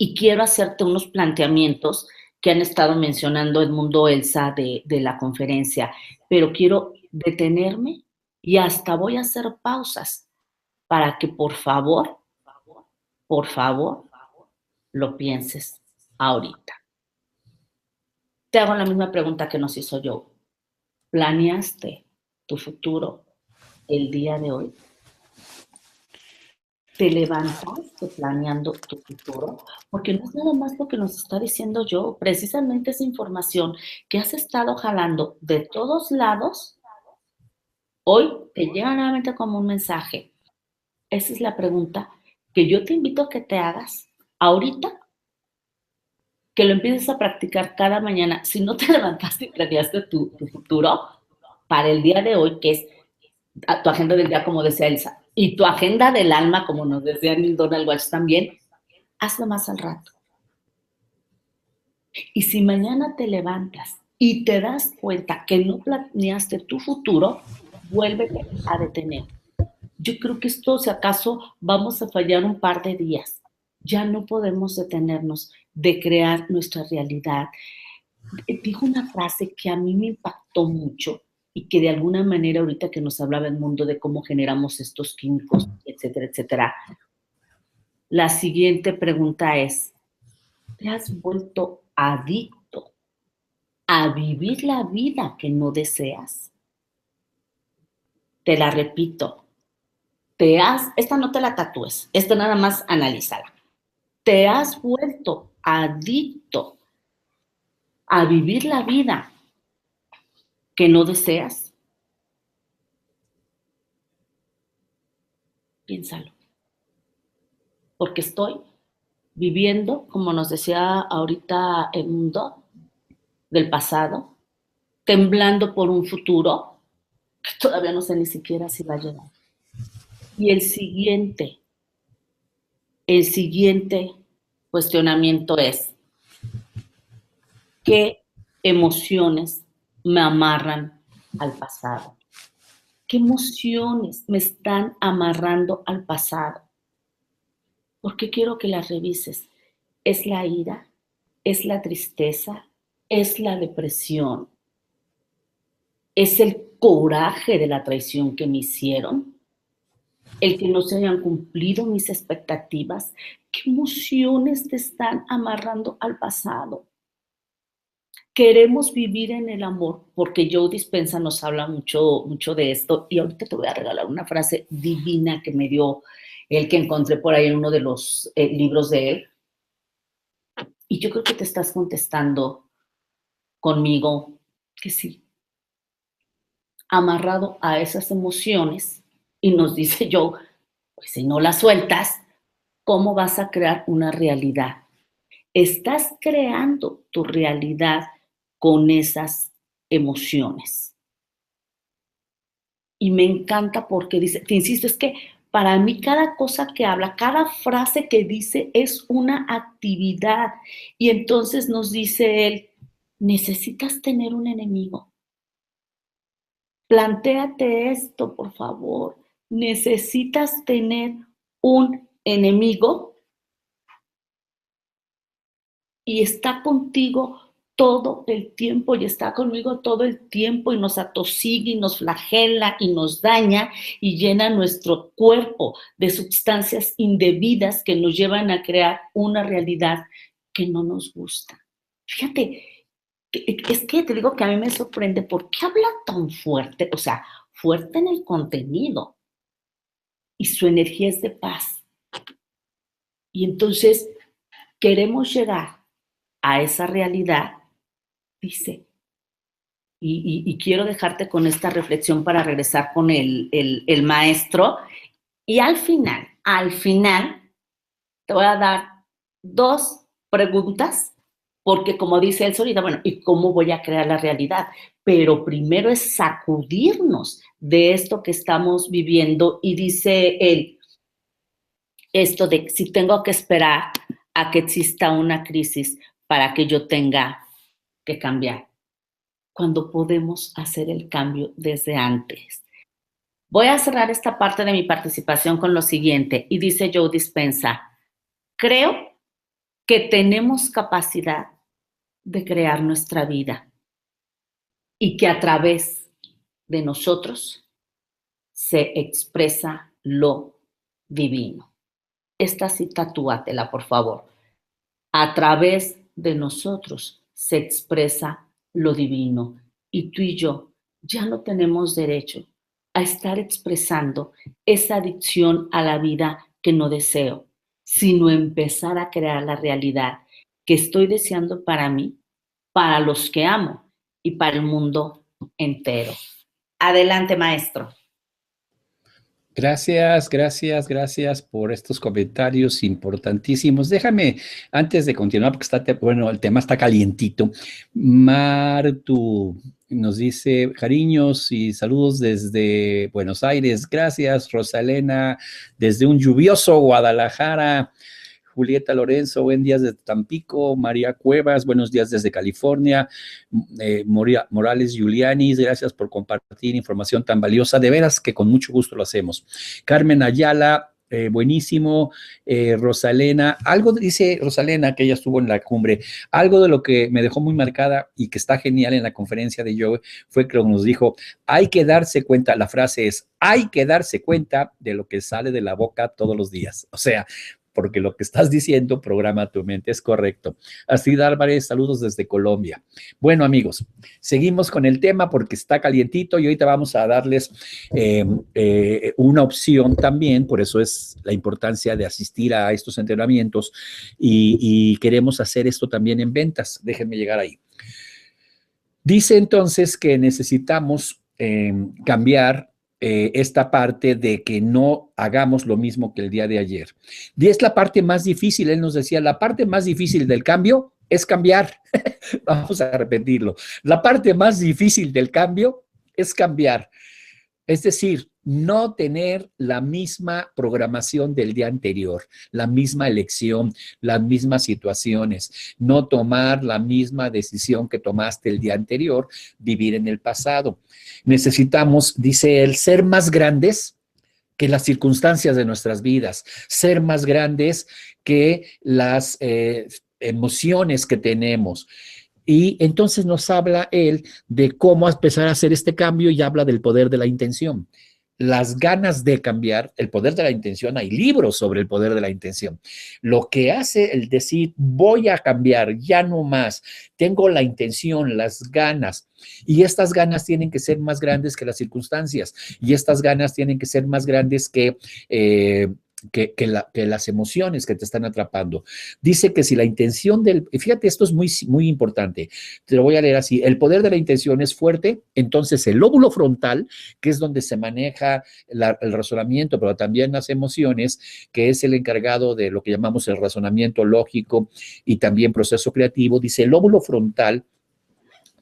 Y quiero hacerte unos planteamientos que han estado mencionando Edmundo, Elsa de la conferencia, pero quiero detenerme y hasta voy a hacer pausas para que por favor, lo pienses ahorita. Te hago la misma pregunta que nos hizo Joe. ¿Planeaste tu futuro el día de hoy? te levantaste planeando tu futuro, porque no es nada más lo que nos está diciendo yo, precisamente esa información que has estado jalando de todos lados, hoy te llega nuevamente como un mensaje. Esa es la pregunta que yo te invito a que te hagas ahorita, que lo empieces a practicar cada mañana. Si no te levantaste y planeaste tu futuro para el día de hoy, que es tu agenda del día, como decía Elsa, y tu agenda del alma, como nos decía Neil Donald Walsh también, hazlo más al rato. Y si mañana te levantas y te das cuenta que no planeaste tu futuro, vuélvete a detener. Yo creo que esto, si acaso, vamos a fallar un par de días. Ya no podemos detenernos de crear nuestra realidad. Dijo una frase que a mí me impactó mucho y que de alguna manera ahorita que nos hablaba el mundo de cómo generamos estos químicos, etcétera, etcétera. La siguiente pregunta es, ¿te has vuelto adicto a vivir la vida que no deseas? Te la repito, esta no te la tatúes, esta nada más analízala. ¿Te has vuelto adicto a vivir la vida que no deseas? Piénsalo. Porque estoy viviendo, como nos decía ahorita el mundo del pasado, temblando por un futuro que todavía no sé ni siquiera si va a llegar. Y el siguiente cuestionamiento es, ¿qué emociones me amarran al pasado? ¿Qué emociones me están amarrando al pasado? ¿Por qué quiero que las revises? ¿Es la ira? ¿Es la tristeza? ¿Es la depresión? ¿Es el coraje de la traición que me hicieron? ¿El que no se hayan cumplido mis expectativas? ¿Qué emociones te están amarrando al pasado? Queremos vivir en el amor, porque Joe Dispenza nos habla mucho, mucho de esto, y ahorita te voy a regalar una frase divina que me dio el que encontré por ahí en uno de los libros de él, y yo creo que te estás contestando conmigo que sí, amarrado a esas emociones, y nos dice Joe, pues si no las sueltas, ¿cómo vas a crear una realidad? Estás creando tu realidad con esas emociones. Y me encanta porque dice, te insisto, es que para mí cada cosa que habla, cada frase que dice es una actividad. Y entonces nos dice él, necesitas tener un enemigo. Plantéate esto, por favor. Necesitas tener un enemigo y está contigo todo el tiempo y está conmigo todo el tiempo y nos atosiga y nos flagela y nos daña y llena nuestro cuerpo de sustancias indebidas que nos llevan a crear una realidad que no nos gusta. Fíjate, es que te digo que a mí me sorprende por qué habla tan fuerte, o sea, fuerte en el contenido y su energía es de paz. Y entonces queremos llegar a esa realidad, dice, y quiero dejarte con esta reflexión para regresar con el maestro, y al final, te voy a dar 2 preguntas, porque como dice él ahorita, bueno, ¿y cómo voy a crear la realidad? Pero primero es sacudirnos de esto que estamos viviendo, y dice él, esto de si tengo que esperar a que exista una crisis para que yo tenga que cambiar, cuando podemos hacer el cambio desde antes. Voy a cerrar esta parte de mi participación con lo siguiente, y dice Joe Dispenza, creo que tenemos capacidad de crear nuestra vida y que a través de nosotros se expresa lo divino. Esta cita tatúatela, por favor. A través de nosotros se expresa lo divino, y tú y yo ya no tenemos derecho a estar expresando esa adicción a la vida que no deseo, sino empezar a crear la realidad que estoy deseando para mí, para los que amo y para el mundo entero. Adelante, maestro. Gracias, gracias, gracias por estos comentarios importantísimos. Déjame, antes de continuar, porque bueno, el tema está calientito. Martu nos dice cariños y saludos desde Buenos Aires. Gracias, Rosalena, desde un lluvioso Guadalajara. Julieta Lorenzo, buen día desde Tampico. María Cuevas, buenos días desde California. Morales Giulianis, gracias por compartir información tan valiosa. De veras que con mucho gusto lo hacemos. Carmen Ayala, buenísimo. Rosalena, algo dice Rosalena, que ella estuvo en la cumbre, algo de lo que me dejó muy marcada y que está genial en la conferencia de Joe fue que nos dijo, hay que darse cuenta, la frase es, hay que darse cuenta de lo que sale de la boca todos los días. O sea, porque lo que estás diciendo programa tu mente, es correcto. Astrid Álvarez, saludos desde Colombia. Bueno, amigos, seguimos con el tema porque está calientito y ahorita vamos a darles una opción también, por eso es la importancia de asistir a estos entrenamientos y queremos hacer esto también en ventas. Déjenme llegar ahí. Dice entonces que necesitamos cambiar esta parte de que no hagamos lo mismo que el día de ayer. Y es la parte más difícil, él nos decía, la parte más difícil del cambio es cambiar. Vamos a repetirlo. La parte más difícil del cambio es cambiar. Es decir, no tener la misma programación del día anterior, la misma elección, las mismas situaciones, no tomar la misma decisión que tomaste el día anterior, vivir en el pasado. Necesitamos, dice él, ser más grandes que las circunstancias de nuestras vidas, ser más grandes que las emociones que tenemos. Y entonces nos habla él de cómo empezar a hacer este cambio y habla del poder de la intención. Las ganas de cambiar, el poder de la intención, hay libros sobre el poder de la intención. Lo que hace el decir, voy a cambiar, ya no más, tengo la intención, las ganas, y estas ganas tienen que ser más grandes que las circunstancias, y estas ganas tienen que ser más grandes que las emociones que te están atrapando. Dice que si la intención fíjate, esto es muy, muy importante, te lo voy a leer así, el poder de la intención es fuerte, entonces el lóbulo frontal, que es donde se maneja el razonamiento, pero también las emociones, que es el encargado de lo que llamamos el razonamiento lógico y también proceso creativo, dice el lóbulo frontal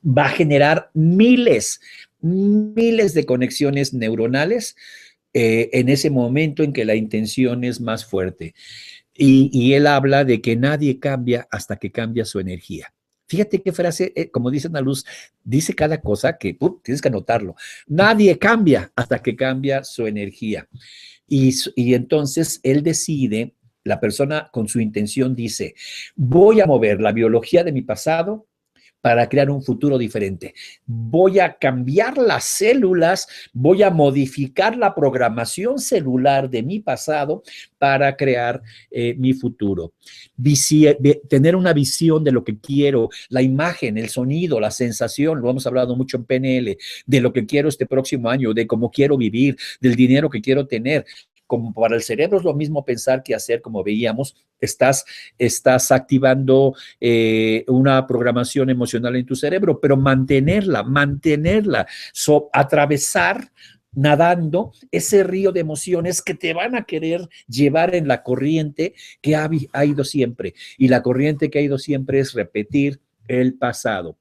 va a generar miles de conexiones neuronales en ese momento en que la intención es más fuerte. Y él habla de que nadie cambia hasta que cambia su energía. Fíjate qué frase, como dice Ana Luz, dice cada cosa que tienes que anotarlo. Nadie cambia hasta que cambia su energía. Y entonces él decide, la persona con su intención dice, voy a mover la biología de mi pasado para crear un futuro diferente. Voy a cambiar las células, voy a modificar la programación celular de mi pasado para crear mi futuro. Tener una visión de lo que quiero, la imagen, el sonido, la sensación, lo hemos hablado mucho en PNL, de lo que quiero este próximo año, de cómo quiero vivir, del dinero que quiero tener. Como para el cerebro es lo mismo pensar que hacer, como veíamos, estás activando una programación emocional en tu cerebro, pero mantenerla, atravesar nadando ese río de emociones que te van a querer llevar en la corriente que ha ido siempre. Y la corriente que ha ido siempre es repetir el pasado.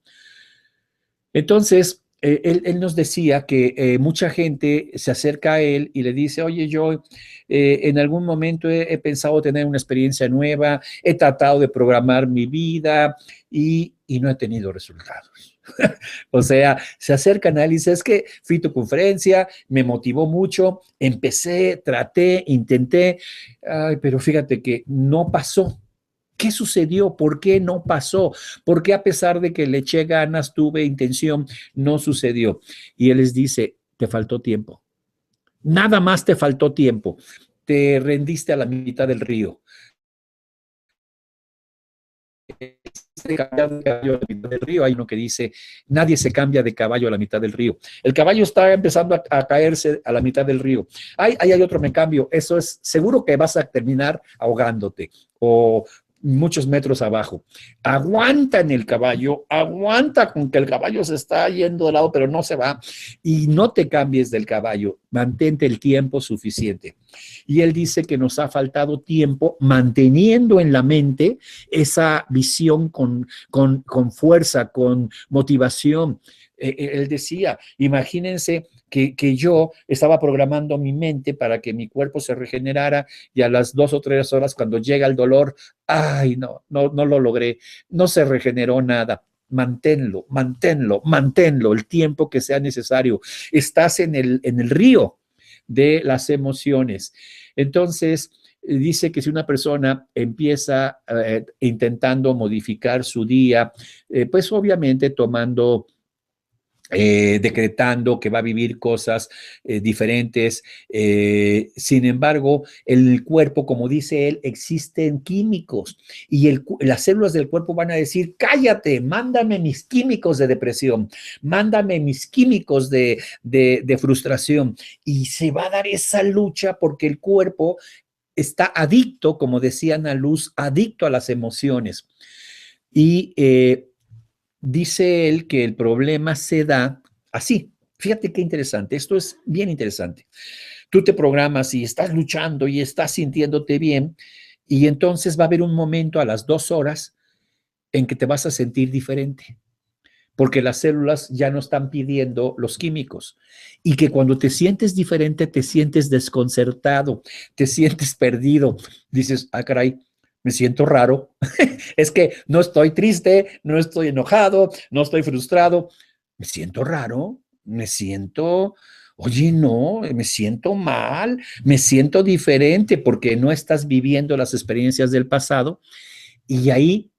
Entonces, él nos decía que mucha gente se acerca a él y le dice, oye, yo en algún momento he pensado tener una experiencia nueva, he tratado de programar mi vida y no he tenido resultados. O sea, se acercan a él y dicen, es que fui a tu conferencia, me motivó mucho, empecé, traté, intenté, pero fíjate que no pasó. ¿Qué sucedió? ¿Por qué no pasó? ¿Por qué a pesar de que le eché ganas, tuve intención, no sucedió? Y él les dice, te faltó tiempo. Nada más te faltó tiempo. Te rendiste a la mitad del río. de cambiar de caballo a la mitad del río. Hay uno que dice, nadie se cambia de caballo a la mitad del río. El caballo está empezando a caerse a la mitad del río. Hay otro me cambio. Eso es seguro que vas a terminar ahogándote o muchos metros abajo. Aguanta en el caballo, aguanta con que el caballo se está yendo de lado, pero no se va, y no te cambies del caballo, mantente el tiempo suficiente. Y él dice que nos ha faltado tiempo manteniendo en la mente esa visión con fuerza, con motivación. Él decía, imagínense que yo estaba programando mi mente para que mi cuerpo se regenerara y a las 2 o 3 horas cuando llega el dolor, ay, no lo logré, no se regeneró nada. Manténlo el tiempo que sea necesario. Estás en el río de las emociones. Entonces, dice que si una persona empieza intentando modificar su día, pues obviamente tomando decretando que va a vivir cosas diferentes. Sin embargo, el cuerpo, como dice él, existen químicos y las células del cuerpo van a decir, cállate, mándame mis químicos de depresión, mándame mis químicos de frustración. Y se va a dar esa lucha porque el cuerpo está adicto, como decía Ana Luz, adicto a las emociones. Y dice él que el problema se da así. Fíjate qué interesante. Esto es bien interesante. Tú te programas y estás luchando y estás sintiéndote bien y entonces va a haber un momento a las 2 horas en que te vas a sentir diferente porque las células ya no están pidiendo los químicos y que cuando te sientes diferente te sientes desconcertado, te sientes perdido. Dices, ah, caray, me siento raro. Es que no estoy triste, no estoy enojado, no estoy frustrado. Me siento raro, oye, no, me siento mal, me siento diferente porque no estás viviendo las experiencias del pasado y ahí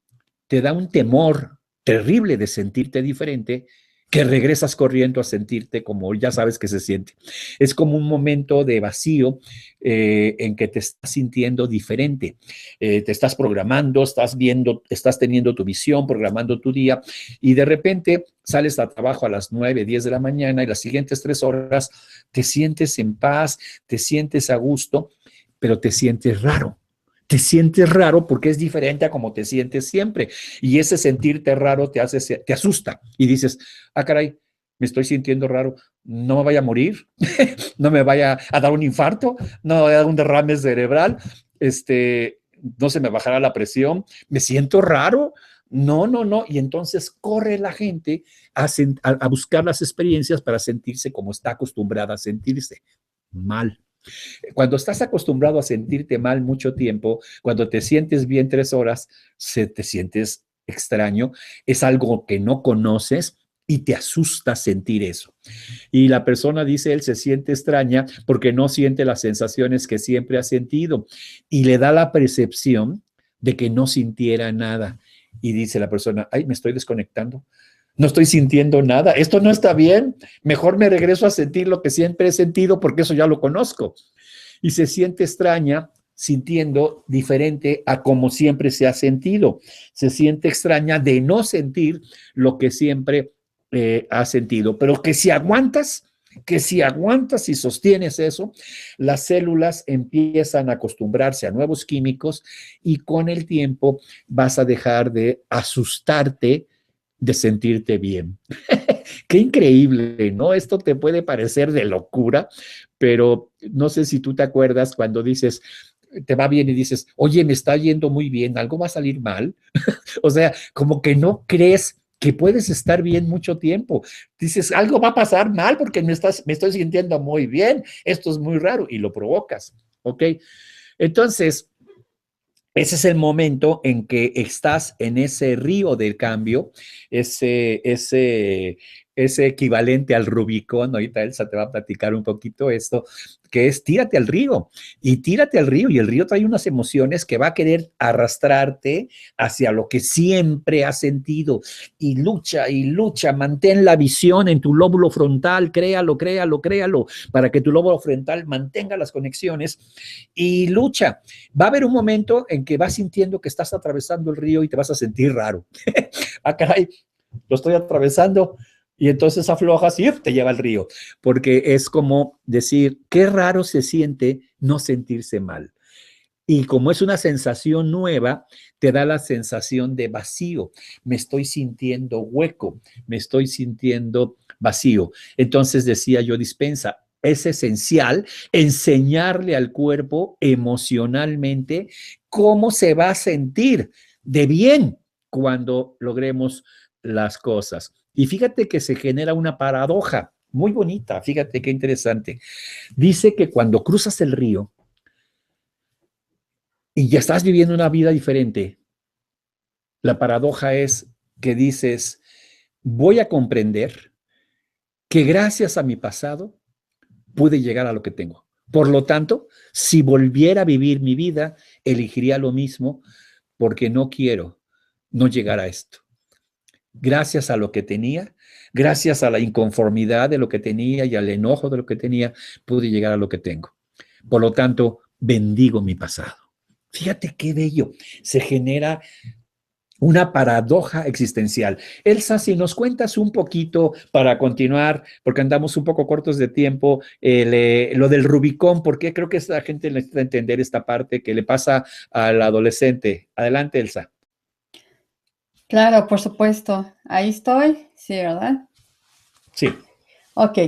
te da un temor terrible de sentirte diferente, que regresas corriendo a sentirte como ya sabes que se siente. Es como un momento de vacío en que te estás sintiendo diferente. Te estás programando, estás teniendo tu visión, programando tu día y de repente sales a trabajo a las 9, 10 de la mañana y las siguientes 3 horas te sientes en paz, te sientes a gusto, pero te sientes raro. Te sientes raro porque es diferente a como te sientes siempre. Y ese sentirte raro te asusta. Y dices, ah, caray, me estoy sintiendo raro. No me vaya a morir, no me vaya a dar un infarto, no me vaya a dar un derrame cerebral, no se me bajará la presión, me siento raro. No. Y entonces corre la gente a buscar las experiencias para sentirse como está acostumbrada a sentirse mal. Cuando estás acostumbrado a sentirte mal mucho tiempo, cuando te sientes bien 3 horas, te sientes extraño, es algo que no conoces y te asusta sentir eso. Y la persona, dice él, se siente extraña porque no siente las sensaciones que siempre ha sentido y le da la percepción de que no sintiera nada. Y dice la persona, ay, me estoy desconectando. No estoy sintiendo nada, esto no está bien, mejor me regreso a sentir lo que siempre he sentido porque eso ya lo conozco. Y se siente extraña sintiendo diferente a como siempre se ha sentido. Se siente extraña de no sentir lo que siempre ha sentido, pero que si aguantas y sostienes eso, las células empiezan a acostumbrarse a nuevos químicos y con el tiempo vas a dejar de asustarte de sentirte bien. Qué increíble, ¿no? Esto te puede parecer de locura, pero no sé si tú te acuerdas cuando dices, te va bien y dices, oye, me está yendo muy bien, algo va a salir mal. O sea, como que no crees que puedes estar bien mucho tiempo. Dices, algo va a pasar mal porque me estoy sintiendo muy bien, esto es muy raro y lo provocas, ¿ok? Entonces, ese es el momento en que estás en ese río del cambio, ese ese equivalente al Rubicón. Ahorita Elsa te va a platicar un poquito esto, que es tírate al río y tírate al río, y el río trae unas emociones que va a querer arrastrarte hacia lo que siempre has sentido, y lucha, mantén la visión en tu lóbulo frontal, créalo, para que tu lóbulo frontal mantenga las conexiones y lucha. Va a haber un momento en que vas sintiendo que estás atravesando el río y te vas a sentir raro. Ah, caray, lo estoy atravesando. Y entonces aflojas y te lleva al río, porque es como decir, qué raro se siente no sentirse mal. Y como es una sensación nueva, te da la sensación de vacío. Me estoy sintiendo hueco, me estoy sintiendo vacío. Entonces decía yo, Dispensa, es esencial enseñarle al cuerpo emocionalmente cómo se va a sentir de bien cuando logremos las cosas. Y fíjate que se genera una paradoja muy bonita, fíjate qué interesante. Dice que cuando cruzas el río y ya estás viviendo una vida diferente, la paradoja es que dices, voy a comprender que gracias a mi pasado pude llegar a lo que tengo. Por lo tanto, si volviera a vivir mi vida, elegiría lo mismo porque no quiero no llegar a esto. Gracias a lo que tenía, gracias a la inconformidad de lo que tenía y al enojo de lo que tenía, pude llegar a lo que tengo. Por lo tanto, bendigo mi pasado. Fíjate qué bello. Se genera una paradoja existencial. Elsa, si nos cuentas un poquito para continuar, porque andamos un poco cortos de tiempo, lo del Rubicón, porque creo que la gente necesita entender esta parte que le pasa al adolescente. Adelante, Elsa. Claro, por supuesto. Ahí estoy, sí, ¿verdad? Sí. Ok.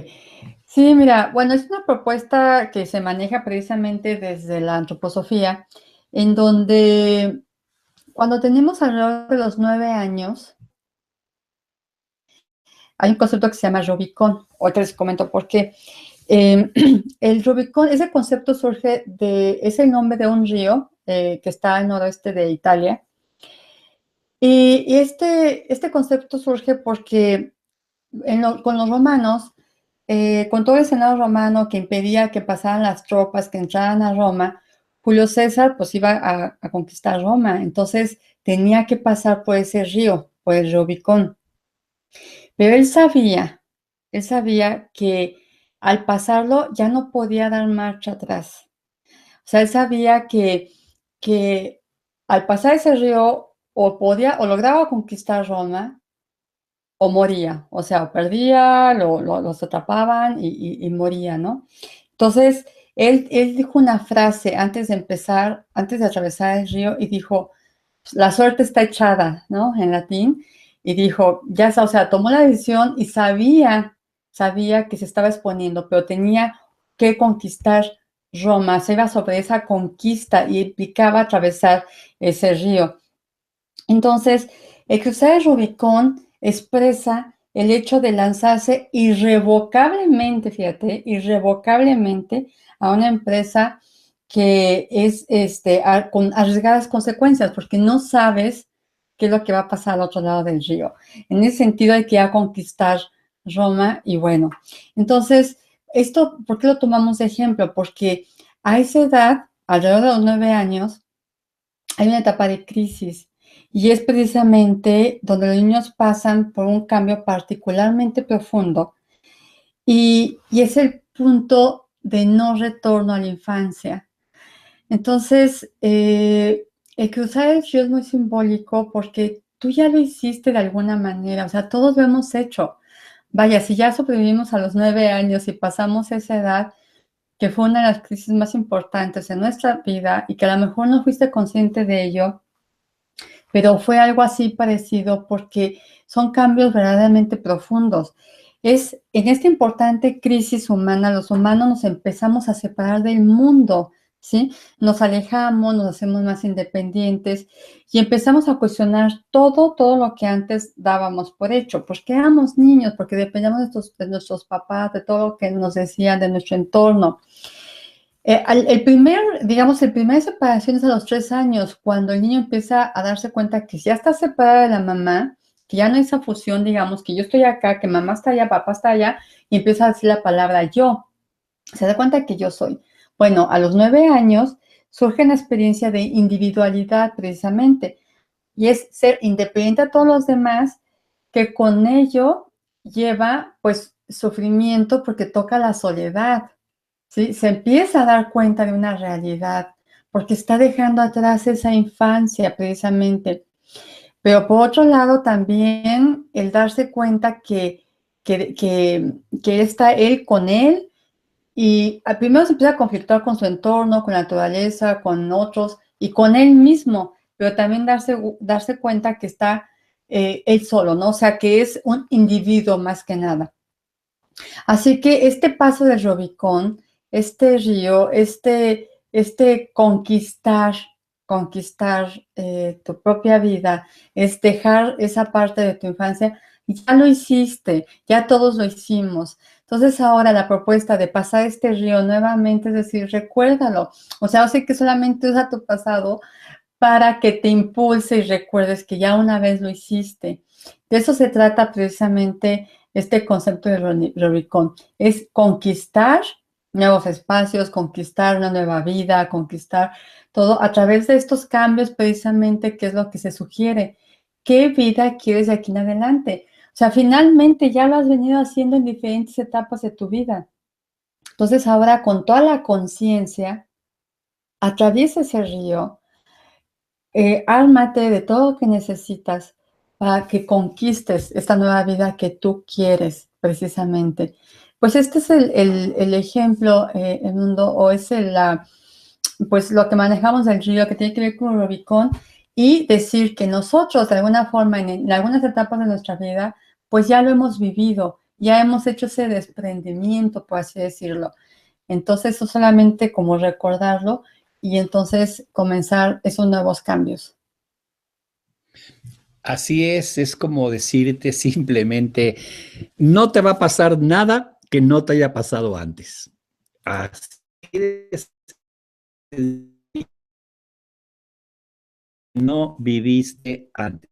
Sí, mira, bueno, es una propuesta que se maneja precisamente desde la antroposofía, en donde cuando tenemos alrededor de los 9 años, hay un concepto que se llama Rubicón. Ahorita les comento por qué. El Rubicón, ese concepto surge es el nombre de un río que está al noroeste de Italia. Y este concepto surge porque con los romanos, con todo el Senado romano que impedía que pasaran las tropas, que entraran a Roma, Julio César pues iba a conquistar Roma, entonces tenía que pasar por ese río, por el Rubicón. Pero él sabía que al pasarlo ya no podía dar marcha atrás. O sea, él sabía que al pasar ese río o lograba conquistar Roma o moría, o sea, o perdía, los atrapaban y moría, ¿no? Entonces, él dijo una frase antes de atravesar el río, y dijo, la suerte está echada, ¿no? En latín, y dijo, ya está, o sea, tomó la decisión y sabía que se estaba exponiendo, pero tenía que conquistar Roma, se iba sobre esa conquista y implicaba atravesar ese río. Entonces, el cruzar el Rubicón expresa el hecho de lanzarse irrevocablemente, fíjate, irrevocablemente a una empresa que es con arriesgadas consecuencias, porque no sabes qué es lo que va a pasar al otro lado del río. En ese sentido hay que ir a conquistar Roma y bueno. Entonces, esto, ¿por qué lo tomamos de ejemplo? Porque a esa edad, alrededor de los 9 años, hay una etapa de crisis. Y es precisamente donde los niños pasan por un cambio particularmente profundo y es el punto de no retorno a la infancia. Entonces, el cruzar el río es muy simbólico porque tú ya lo hiciste de alguna manera, o sea, todos lo hemos hecho. Vaya, si ya sobrevivimos a los 9 años y pasamos esa edad, que fue una de las crisis más importantes en nuestra vida y que a lo mejor no fuiste consciente de ello, pero fue algo así parecido porque son cambios verdaderamente profundos. Es en esta importante crisis humana, los humanos nos empezamos a separar del mundo, ¿sí? Nos alejamos, nos hacemos más independientes y empezamos a cuestionar todo lo que antes dábamos por hecho. Porque éramos niños, porque dependíamos de nuestros papás, de todo lo que nos decían, de nuestro entorno. El primer separación es a los 3 años, cuando el niño empieza a darse cuenta que ya está separado de la mamá, que ya no hay esa fusión, digamos, que yo estoy acá, que mamá está allá, papá está allá, y empieza a decir la palabra yo. Se da cuenta que yo soy. Bueno, a los 9 años surge una experiencia de individualidad precisamente, y es ser independiente a todos los demás, que con ello lleva pues sufrimiento porque toca la soledad, ¿sí? Se empieza a dar cuenta de una realidad porque está dejando atrás esa infancia precisamente. Pero por otro lado también el darse cuenta que está él con él y al primero se empieza a conflictuar con su entorno, con la naturaleza, con otros y con él mismo, pero también darse cuenta que está él solo, ¿no? O sea, que es un individuo más que nada. Así que este paso del Rubicón, este río, este conquistar tu propia vida, es dejar esa parte de tu infancia, ya lo hiciste, ya todos lo hicimos. Entonces ahora la propuesta de pasar este río nuevamente, es decir, recuérdalo. O sea, sé que solamente usa tu pasado para que te impulse y recuerdes que ya una vez lo hiciste. De eso se trata precisamente este concepto de Rubicón. Es conquistar nuevos espacios, conquistar una nueva vida, conquistar todo a través de estos cambios precisamente, que es lo que se sugiere. ¿Qué vida quieres de aquí en adelante? O sea, finalmente ya lo has venido haciendo en diferentes etapas de tu vida. Entonces ahora con toda la conciencia, atraviesa ese río, ármate de todo lo que necesitas para que conquistes esta nueva vida que tú quieres, precisamente. Pues este es el ejemplo, el mundo, o es pues lo que manejamos del río, que tiene que ver con Rubicón, y decir que nosotros, de alguna forma, en algunas etapas de nuestra vida, pues ya lo hemos vivido, ya hemos hecho ese desprendimiento, por así decirlo. Entonces, eso solamente como recordarlo y entonces comenzar esos nuevos cambios. Así es como decirte simplemente, no te va a pasar nada que no te haya pasado antes. Así es, no viviste antes.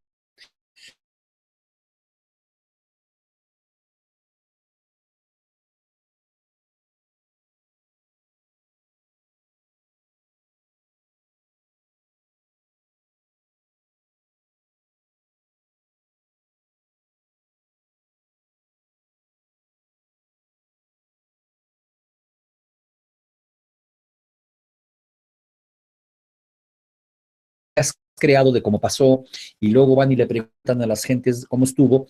Has creado de cómo pasó y luego van y le preguntan a las gentes cómo estuvo,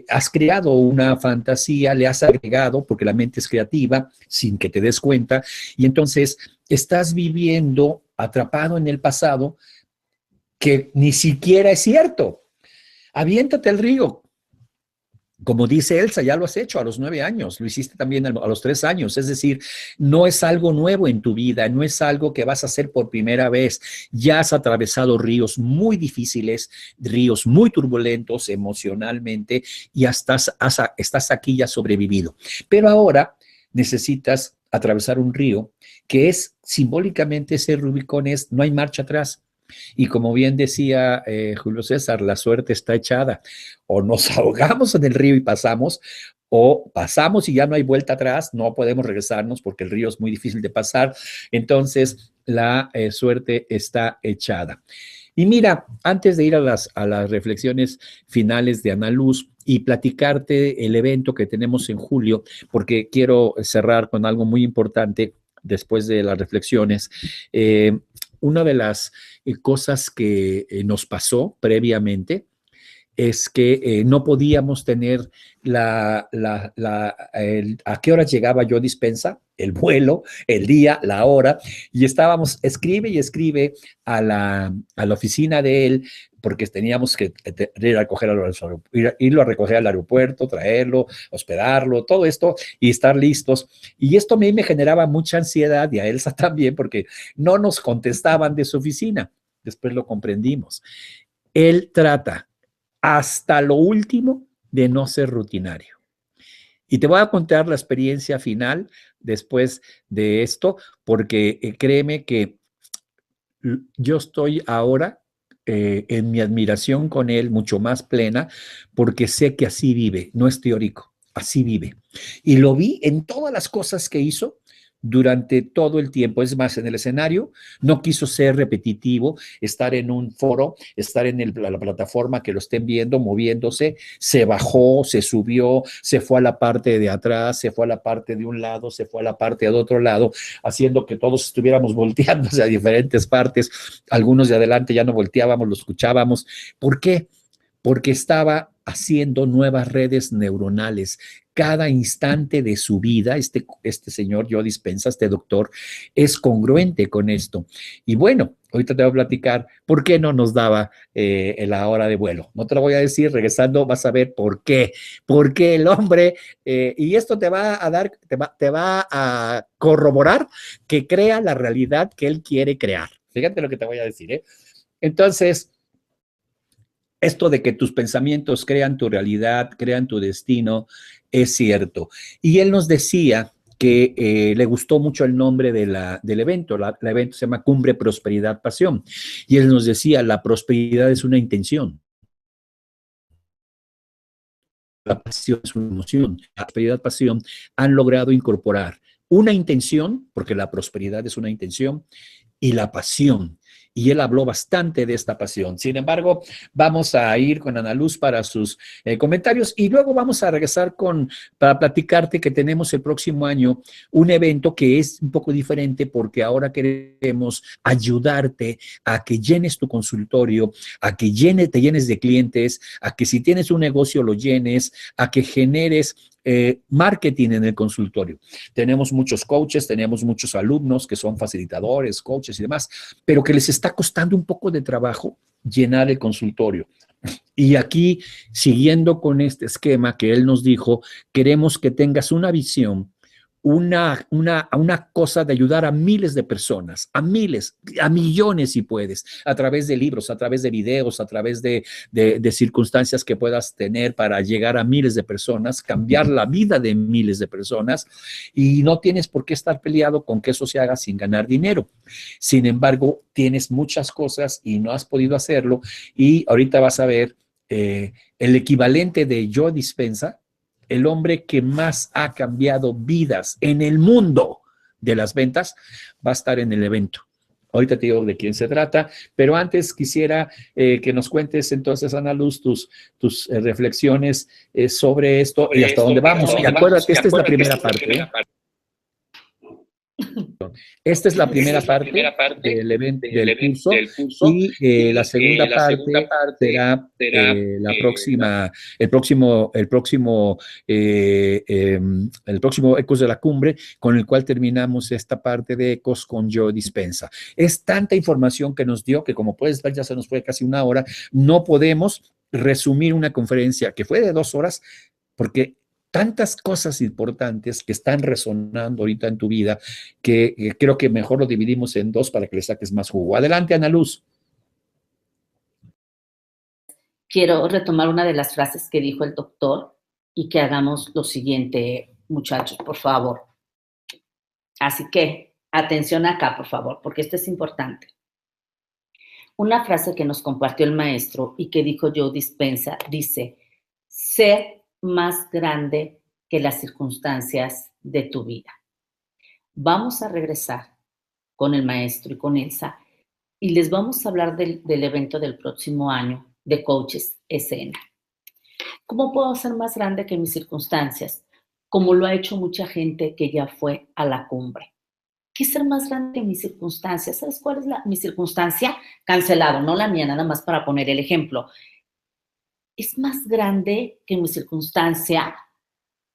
has creado una fantasía, le has agregado, porque la mente es creativa, sin que te des cuenta, y entonces estás viviendo atrapado en el pasado que ni siquiera es cierto. Aviéntate al río. Como dice Elsa, ya lo has hecho a los 9 años, lo hiciste también a los 3 años, es decir, no es algo nuevo en tu vida, no es algo que vas a hacer por primera vez, ya has atravesado ríos muy difíciles, ríos muy turbulentos emocionalmente y estás aquí ya sobrevivido. Pero ahora necesitas atravesar un río que es simbólicamente ese Rubicón, no hay marcha atrás. Y como bien decía Julio César, la suerte está echada. O nos ahogamos en el río y pasamos, o pasamos y ya no hay vuelta atrás, no podemos regresarnos porque el río es muy difícil de pasar. Entonces, la suerte está echada. Y mira, antes de ir a las reflexiones finales de Ana Luz y platicarte el evento que tenemos en julio, porque quiero cerrar con algo muy importante después de las reflexiones. Una de las cosas que nos pasó previamente es que no podíamos tener a qué horas llegaba yo dispensa, el vuelo, el día, la hora, y estábamos, escribe y escribe a la oficina de él, porque teníamos que irlo a recoger al aeropuerto, traerlo, hospedarlo, todo esto, y estar listos. Y esto a mí me generaba mucha ansiedad, y a Elsa también, porque no nos contestaban de su oficina. Después lo comprendimos. Él trata hasta lo último de no ser rutinario. Y te voy a contar la experiencia final después de esto, porque créeme que yo estoy ahora en mi admiración con él mucho más plena, porque sé que así vive, no es teórico, así vive. Y lo vi en todas las cosas que hizo durante todo el tiempo. Es más, en el escenario no quiso ser repetitivo, estar en un foro, estar en la plataforma que lo estén viendo, moviéndose, se bajó, se subió, se fue a la parte de atrás, se fue a la parte de un lado, se fue a la parte de otro lado, haciendo que todos estuviéramos volteándose a diferentes partes. Algunos de adelante ya no volteábamos, lo escuchábamos. ¿Por qué? Porque estaba haciendo nuevas redes neuronales. Cada instante de su vida, este señor Joe Dispenza, este doctor, es congruente con esto. Y bueno, ahorita te voy a platicar por qué no nos daba la hora de vuelo. No te lo voy a decir, regresando vas a ver por qué. Porque el hombre, y esto te va a dar, te va a corroborar que crea la realidad que él quiere crear. Fíjate lo que te voy a decir, ¿eh? Entonces, esto de que tus pensamientos crean tu realidad, crean tu destino, es cierto. Y él nos decía que le gustó mucho el nombre del evento. El evento se llama Cumbre, Prosperidad, Pasión. Y él nos decía, la prosperidad es una intención. La pasión es una emoción. La prosperidad, pasión han logrado incorporar una intención, porque la prosperidad es una intención, y la pasión. Y él habló bastante de esta pasión. Sin embargo, vamos a ir con Ana Luz para sus comentarios y luego vamos a regresar para platicarte que tenemos el próximo año un evento que es un poco diferente porque ahora queremos ayudarte a que llenes tu consultorio, a que te llenes de clientes, a que si tienes un negocio lo llenes, a que generes marketing en el consultorio. Tenemos muchos coaches, tenemos muchos alumnos que son facilitadores, coaches y demás, pero que les está costando un poco de trabajo llenar el consultorio. Y aquí, siguiendo con este esquema que él nos dijo, queremos que tengas una visión, una cosa de ayudar a miles de personas, a miles, a millones si puedes, a través de libros, a través de videos, a través de circunstancias que puedas tener para llegar a miles de personas, cambiar la vida de miles de personas y no tienes por qué estar peleado con que eso se haga sin ganar dinero. Sin embargo, tienes muchas cosas y no has podido hacerlo y ahorita vas a ver el equivalente de Joe Dispenza, el hombre que más ha cambiado vidas en el mundo de las ventas, va a estar en el evento. Ahorita te digo de quién se trata, pero antes quisiera que nos cuentes entonces, Ana Luz, tus reflexiones sobre esto y hasta dónde vamos. Y acuérdate, esta es la primera parte. Esta es la primera parte del evento, del curso y la segunda parte será el próximo Ecos de la Cumbre, con el cual terminamos esta parte de Ecos con Joe Dispenza. Es tanta información que nos dio que, como puedes ver, ya se nos fue casi una hora. No podemos resumir una conferencia que fue de 2 horas porque tantas cosas importantes que están resonando ahorita en tu vida que creo que mejor lo dividimos en 2 para que le saques más jugo. Adelante, Ana Luz. Quiero retomar una de las frases que dijo el doctor y que hagamos lo siguiente, muchachos, por favor. Así que, atención acá, por favor, porque esto es importante. Una frase que nos compartió el maestro y que dijo Joe Dispenza dice, sé más grande que las circunstancias de tu vida. Vamos a regresar con el maestro y con Elsa y les vamos a hablar del evento del próximo año de Coaches Escena. ¿Cómo puedo ser más grande que mis circunstancias? Como lo ha hecho mucha gente que ya fue a la cumbre. ¿Qué es ser más grande que mis circunstancias? ¿Sabes cuál es mi circunstancia? Cancelado, no la mía, nada más para poner el ejemplo. Es más grande que mi circunstancia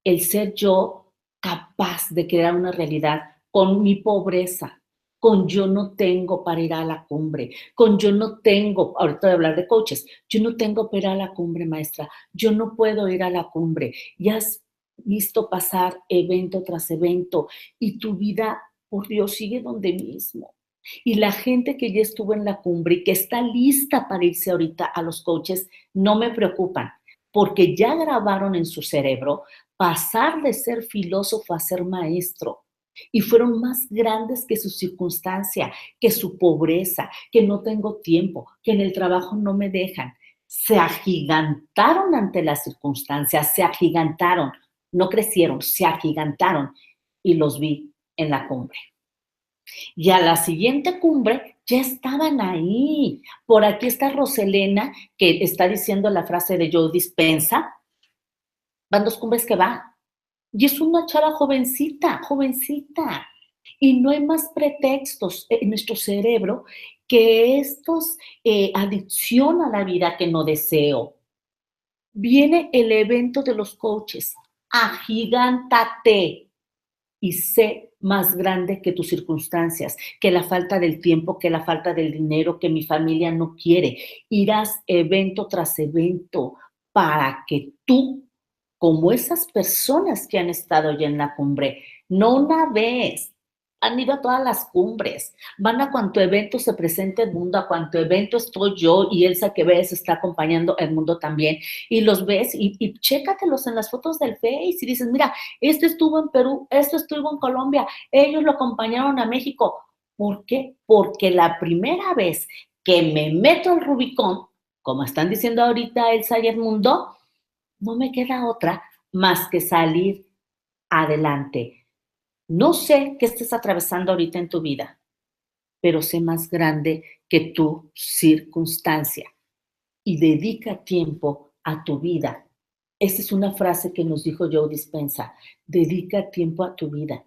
el ser yo capaz de crear una realidad con mi pobreza, con yo no tengo para ir a la cumbre, con yo no tengo, ahorita voy a hablar de coaches, yo no tengo para ir a la cumbre, maestra, yo no puedo ir a la cumbre. Ya has visto pasar evento tras evento y tu vida, por Dios, sigue donde mismo. Y la gente que ya estuvo en la cumbre y que está lista para irse ahorita a los coaches, no me preocupan, porque ya grabaron en su cerebro pasar de ser filósofo a ser maestro. y fueron más grandes que su circunstancia, que su pobreza, que no tengo tiempo, que en el trabajo no me dejan. Se agigantaron ante las circunstancias, se agigantaron, no crecieron, se agigantaron y los vi en la cumbre. Y a la siguiente cumbre ya estaban ahí. Por aquí está Roselena, que está diciendo la frase de Joe Dispenza. Van 2 cumbres que va. Y es una chava jovencita, jovencita. Y no hay más pretextos en nuestro cerebro que estos adicción a la vida que no deseo. Viene el evento de los coaches. Agigántate y sé más grande que tus circunstancias, que la falta del tiempo, que la falta del dinero, que mi familia no quiere. Irás evento tras evento para que tú, como esas personas que han estado ya en la cumbre, no una vez, han ido a todas las cumbres, van a cuanto evento se presente el mundo, a cuanto evento estoy yo y Elsa que ves está acompañando el mundo también, y los ves y chécatelos en las fotos del Face y dices, mira, este estuvo en Perú, este estuvo en Colombia, ellos lo acompañaron a México. ¿Por qué? Porque la primera vez que me meto al Rubicón, como están diciendo ahorita Elsa y el mundo, no me queda otra más que salir adelante. No sé qué estés atravesando ahorita en tu vida, pero sé más grande que tu circunstancia y dedica tiempo a tu vida. Esa es una frase que nos dijo Joe Dispenza, dedica tiempo a tu vida.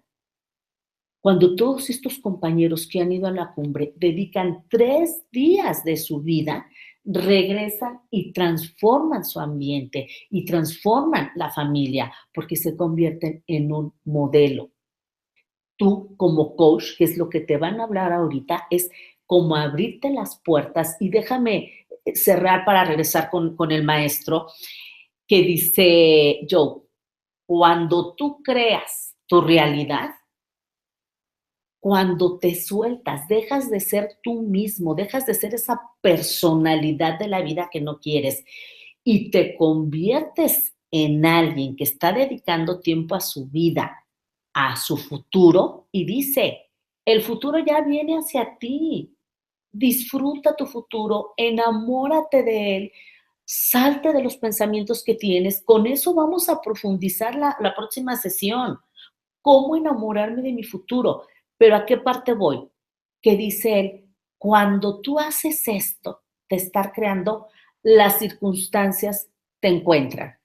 Cuando todos estos compañeros que han ido a la cumbre dedican 3 días de su vida, regresan y transforman su ambiente y transforman la familia porque se convierten en un modelo. Tú como coach, que es lo que te van a hablar ahorita, es como abrirte las puertas y déjame cerrar para regresar con el maestro que dice Joe, cuando tú creas tu realidad, cuando te sueltas, dejas de ser tú mismo, dejas de ser esa personalidad de la vida que no quieres y te conviertes en alguien que está dedicando tiempo a su vida, a su futuro, y dice, el futuro ya viene hacia ti. Disfruta tu futuro, enamórate de él, salte de los pensamientos que tienes. Con eso vamos a profundizar la próxima sesión. ¿Cómo enamorarme de mi futuro? Pero ¿a qué parte voy? Que dice él, cuando tú haces esto, de estar creando, las circunstancias te encuentran.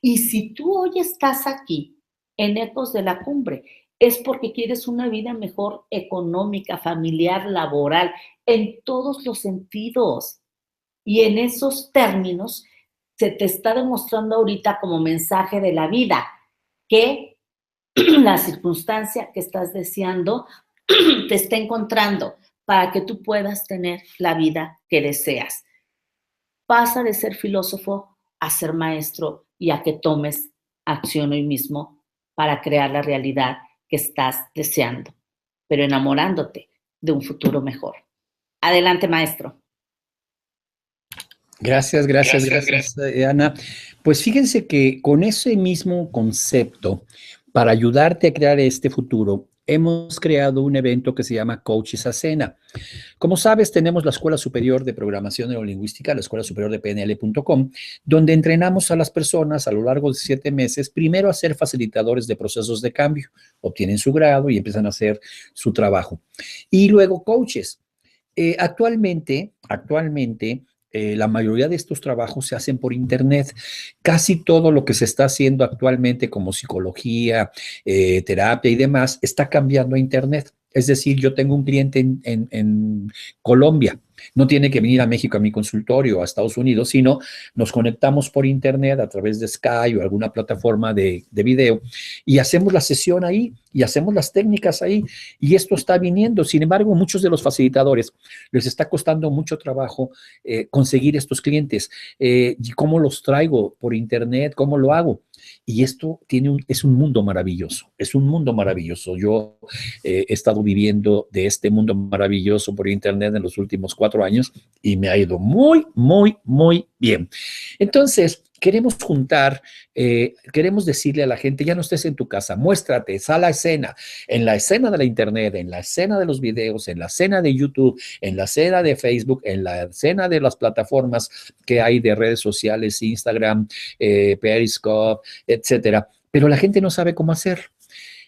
Y si tú hoy estás aquí, en Ecos de la Cumbre, es porque quieres una vida mejor económica, familiar, laboral, en todos los sentidos. Y en esos términos se te está demostrando ahorita como mensaje de la vida que la circunstancia que estás deseando te está encontrando para que tú puedas tener la vida que deseas. Pasa de ser filósofo a ser maestro y a que tomes acción hoy mismo para crear la realidad que estás deseando, pero enamorándote de un futuro mejor. Adelante, maestro. Gracias, Ana. Pues fíjense que con ese mismo concepto, para ayudarte a crear este futuro, hemos creado un evento que se llama Coaches a Cena. Como sabes, tenemos la Escuela Superior de Programación Neurolingüística, la Escuela Superior de PNL.com, donde entrenamos a las personas a lo largo de 7 meses, primero a ser facilitadores de procesos de cambio, obtienen su grado y empiezan a hacer su trabajo. Y luego coaches. Actualmente, la mayoría de estos trabajos se hacen por internet. Casi todo lo que se está haciendo actualmente como psicología, terapia y demás, está cambiando a internet. Es decir, yo tengo un cliente en Colombia, no tiene que venir a México a mi consultorio o a Estados Unidos, sino nos conectamos por internet a través de Skype o alguna plataforma de video y hacemos la sesión ahí y hacemos las técnicas ahí y esto está viniendo. Sin embargo, muchos de los facilitadores les está costando mucho trabajo conseguir estos clientes. ¿Y cómo los traigo por internet? ¿Cómo lo hago? Y esto es un mundo maravilloso, es un mundo maravilloso. Yo he estado viviendo de este mundo maravilloso por internet en los últimos 4 años y me ha ido muy, muy, muy bien. Entonces, queremos juntar, queremos decirle a la gente, ya no estés en tu casa, muéstrate, sal a escena, en la escena de la internet, en la escena de los videos, en la escena de YouTube, en la escena de Facebook, en la escena de las plataformas que hay de redes sociales, Instagram, Periscope, etcétera. Pero la gente no sabe cómo hacer.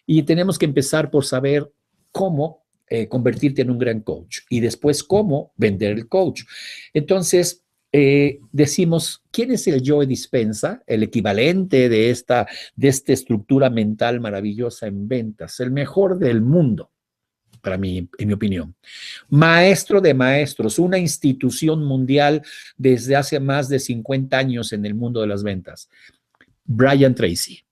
Y tenemos que empezar por saber cómo convertirte en un gran coach y después cómo vender el coach. Entonces, decimos, ¿quién es el Joe Dispenza? El equivalente de esta estructura mental maravillosa en ventas, el mejor del mundo, para mí, en mi opinión. Maestro de maestros, una institución mundial desde hace más de 50 años en el mundo de las ventas. Brian Tracy.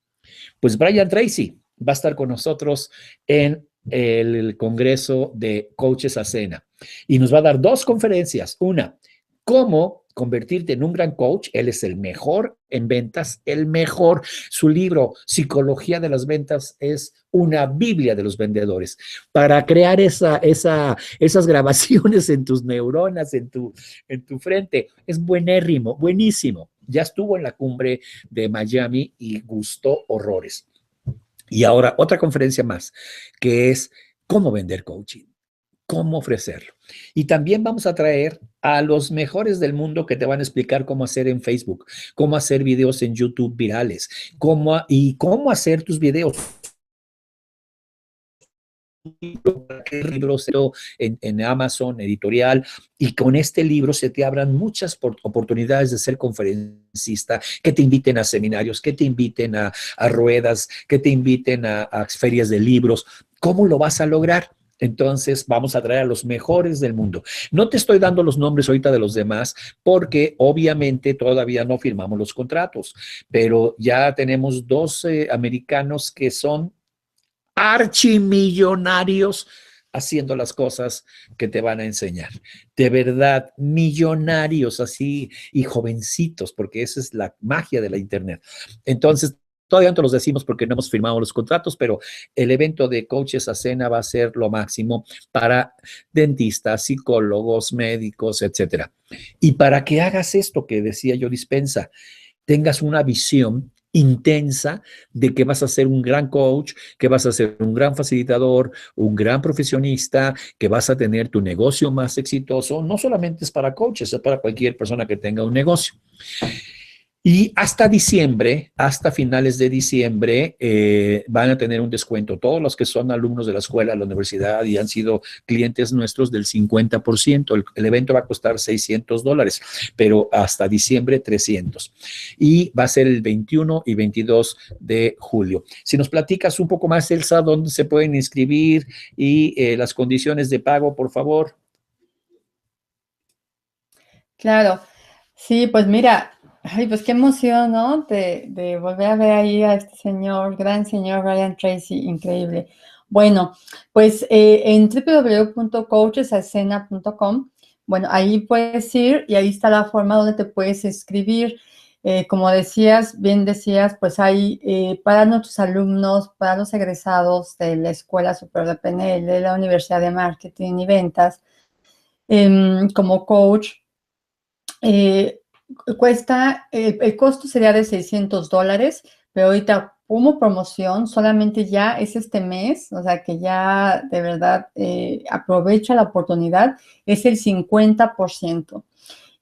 Pues Brian Tracy va a estar con nosotros en el Congreso de Coaches a Cena y nos va a dar 2 conferencias. Una, cómo convertirte en un gran coach. Él es el mejor en ventas, el mejor. Su libro, Psicología de las Ventas, es una Biblia de los vendedores para crear esas grabaciones en tus neuronas, en tu frente. Es buenérrimo, buenísimo. Ya estuvo en la cumbre de Miami y gustó horrores. Y ahora otra conferencia más, que es cómo vender coaching, cómo ofrecerlo. Y también vamos a traer a los mejores del mundo que te van a explicar cómo hacer en Facebook, cómo hacer videos en YouTube virales, cómo hacer tus videos. Libros en Amazon, editorial, y con este libro se te abran muchas oportunidades de ser conferencista, que te inviten a seminarios, que te inviten a ruedas, que te inviten a ferias de libros. ¿Cómo lo vas a lograr? Entonces vamos a traer a los mejores del mundo. No te estoy dando los nombres ahorita de los demás porque obviamente todavía no firmamos los contratos, pero ya tenemos 12 americanos que son archimillonarios haciendo las cosas que te van a enseñar. De verdad, millonarios así y jovencitos, porque esa es la magia de la internet. Entonces, todavía no te los decimos porque no hemos firmado los contratos, pero el evento de Coaches a Cena va a ser lo máximo para dentistas, psicólogos, médicos, etcétera. Y para que hagas esto que decía yo, Dispensa, tengas una visión intensa de que vas a ser un gran coach, que vas a ser un gran facilitador, un gran profesionista, que vas a tener tu negocio más exitoso. No solamente es para coaches, es para cualquier persona que tenga un negocio. Y hasta diciembre, hasta finales de diciembre, van a tener un descuento. Todos los que son alumnos de la escuela, de la universidad y han sido clientes nuestros del 50%. El evento va a costar $600, pero hasta diciembre 300. Y va a ser el 21 y 22 de julio. Si nos platicas un poco más, Elsa, dónde se pueden inscribir y las condiciones de pago, por favor. Claro. Sí, pues mira, ay, pues qué emoción, ¿no? De volver a ver ahí a este señor, gran señor Brian Tracy, increíble. Bueno, pues en www.coachesascena.com, bueno, ahí puedes ir y ahí está la forma donde te puedes inscribir. Como decías, bien decías, pues hay para nuestros alumnos, para los egresados de la Escuela Superior de PNL, de la Universidad de Marketing y Ventas, como coach, cuesta, el costo sería de $600, pero ahorita como promoción solamente ya es este mes, o sea que ya de verdad aprovecha la oportunidad, es el 50%.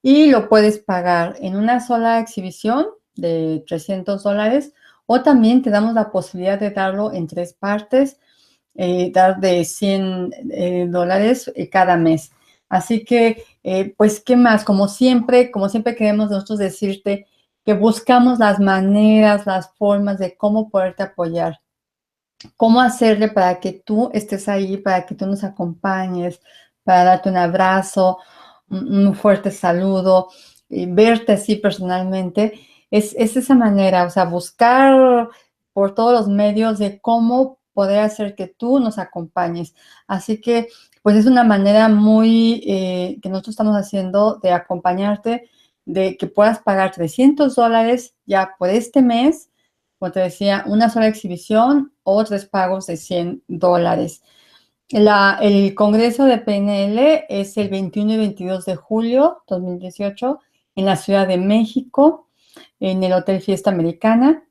Y lo puedes pagar en una sola exhibición de $300 o también te damos la posibilidad de darlo en 3 partes, dar de $100 cada mes. Así que, pues, ¿qué más? Como siempre queremos nosotros decirte que buscamos las maneras, las formas de cómo poderte apoyar, cómo hacerle para que tú estés ahí, para que tú nos acompañes, para darte un abrazo, un fuerte saludo, y verte así personalmente. Es esa manera, o sea, buscar por todos los medios de cómo poder hacer que tú nos acompañes. Así que, pues es una manera muy que nosotros estamos haciendo de acompañarte, de que puedas pagar $300 ya por este mes, como te decía, una sola exhibición o 3 pagos de $100. El Congreso de PNL es el 21 y 22 de julio 2018 en la Ciudad de México. en el Hotel Fiesta Americana,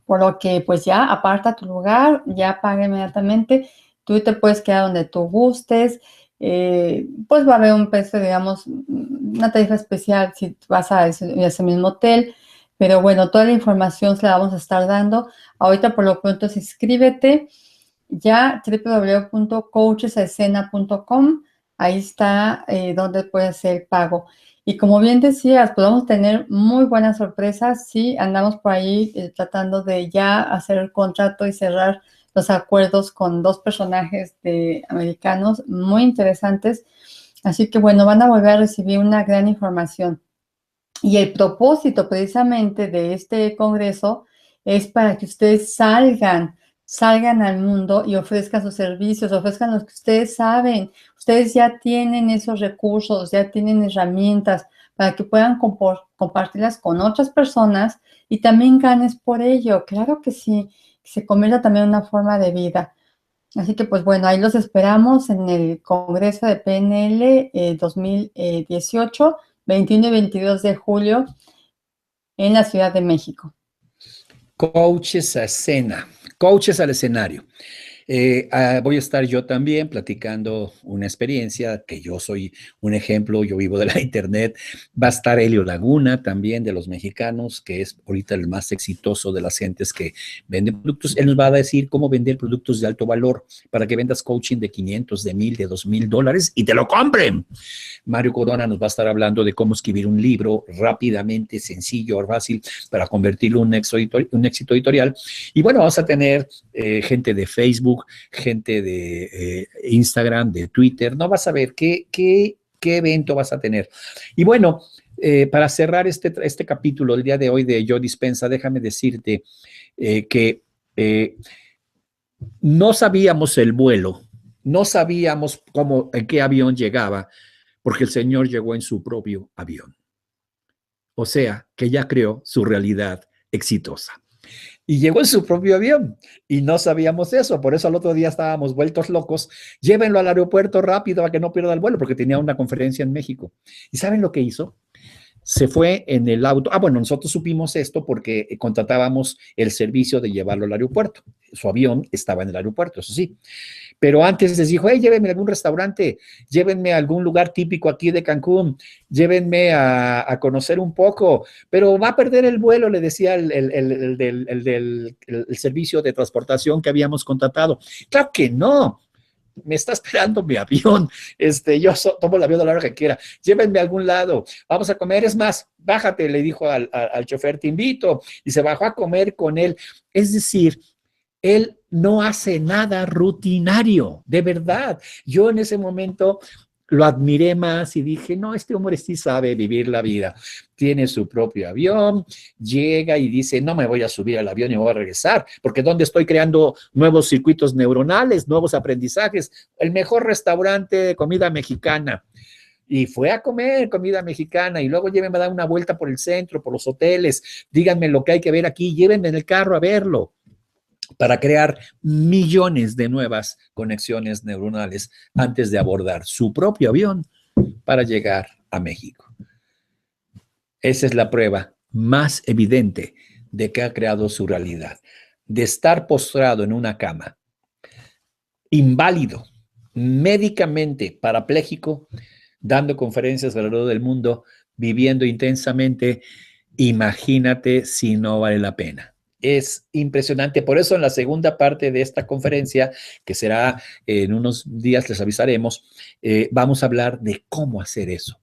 por lo que pues ya aparta tu lugar, ya paga inmediatamente, tú te puedes quedar donde tú gustes, pues va a haber un precio, digamos, una tarifa especial si vas a ese mismo hotel, pero bueno, toda la información se la vamos a estar dando. Ahorita por lo pronto inscríbete ya www.coachesescena.com, ahí está donde puedes hacer el pago. Y como bien decías, podemos tener muy buenas sorpresas si andamos por ahí tratando de ya hacer el contrato y cerrar los acuerdos con 2 personajes americanos muy interesantes. Así que bueno, van a volver a recibir una gran información. Y el propósito precisamente de este congreso es para que ustedes salgan al mundo y ofrezcan sus servicios, ofrezcan lo que ustedes saben. Ustedes ya tienen esos recursos, ya tienen herramientas para que puedan compartirlas con otras personas y también ganes por ello. Claro que sí, que se convierta también en una forma de vida. Así que, pues bueno, ahí los esperamos en el Congreso de PNL 2018, 21 y 22 de julio en la Ciudad de México. Coaches a escena, coaches al escenario. Voy a estar yo también platicando una experiencia que yo soy un ejemplo, yo vivo de la internet. Va a estar Helio Laguna también de los mexicanos, que es ahorita el más exitoso de las gentes que venden productos. Él nos va a decir cómo vender productos de alto valor para que vendas coaching de 500, de 1000, de $2000 y te lo compren. Mario Corona nos va a estar hablando de cómo escribir un libro rápidamente, sencillo, fácil, para convertirlo en un éxito editorial. Y bueno, vamos a tener gente de Facebook, gente de Instagram, de Twitter. No vas a ver qué evento vas a tener. Y bueno, para cerrar este capítulo el día de hoy de Joe Dispenza, déjame decirte que no sabíamos el vuelo, no sabíamos en qué avión llegaba, porque el Señor llegó en su propio avión. O sea, que ya creó su realidad exitosa. Y llegó en su propio avión y no sabíamos eso. Por eso al otro día estábamos vueltos locos. Llévenlo al aeropuerto rápido para que no pierda el vuelo, porque tenía una conferencia en México. ¿Y saben lo que hizo? Se fue en el auto. Bueno, nosotros supimos esto porque contratábamos el servicio de llevarlo al aeropuerto. Su avión estaba en el aeropuerto, eso sí. Pero antes les dijo, hey, llévenme a algún restaurante, llévenme a algún lugar típico aquí de Cancún, llévenme a conocer un poco, pero va a perder el vuelo, le decía el del servicio de transportación que habíamos contratado. Claro que no. Me está esperando mi avión, yo tomo el avión a la hora que quiera, llévenme a algún lado, vamos a comer, es más, bájate, le dijo al chofer, te invito, y se bajó a comer con él. Es decir, él no hace nada rutinario, de verdad. Yo en ese momento lo admiré más y dije, no, este hombre sí sabe vivir la vida. Tiene su propio avión, llega y dice, no me voy a subir al avión y me voy a regresar, porque ¿dónde estoy creando nuevos circuitos neuronales, nuevos aprendizajes? El mejor restaurante de comida mexicana. Y fue a comer comida mexicana y luego llévenme a dar una vuelta por el centro, por los hoteles, díganme lo que hay que ver aquí, llévenme en el carro a verlo, para crear millones de nuevas conexiones neuronales antes de abordar su propio avión para llegar a México. Esa es la prueba más evidente de que ha creado su realidad. De estar postrado en una cama, inválido, médicamente parapléjico, dando conferencias alrededor del mundo, viviendo intensamente, imagínate si no vale la pena. Es impresionante. Por eso en la segunda parte de esta conferencia, que será en unos días, les avisaremos, vamos a hablar de cómo hacer eso,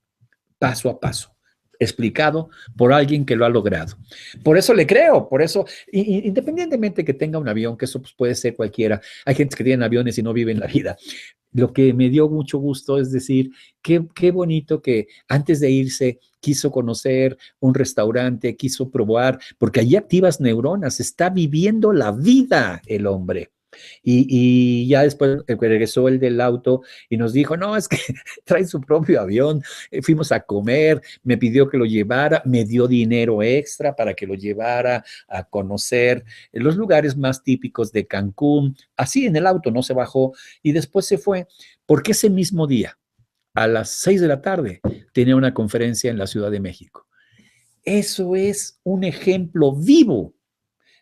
paso a paso, explicado por alguien que lo ha logrado. Por eso le creo, por eso, independientemente que tenga un avión, que eso pues puede ser cualquiera, hay gente que tiene aviones y no viven la vida. Lo que me dio mucho gusto es decir, qué bonito que antes de irse quiso conocer un restaurante, quiso probar, porque allí activas neuronas, está viviendo la vida el hombre. Y ya después regresó el del auto y nos dijo, no, es que trae su propio avión, fuimos a comer, me pidió que lo llevara, me dio dinero extra para que lo llevara a conocer los lugares más típicos de Cancún, así en el auto, no se bajó y después se fue, porque ese mismo día, a las 6 de la tarde, tenía una conferencia en la Ciudad de México. Eso es un ejemplo vivo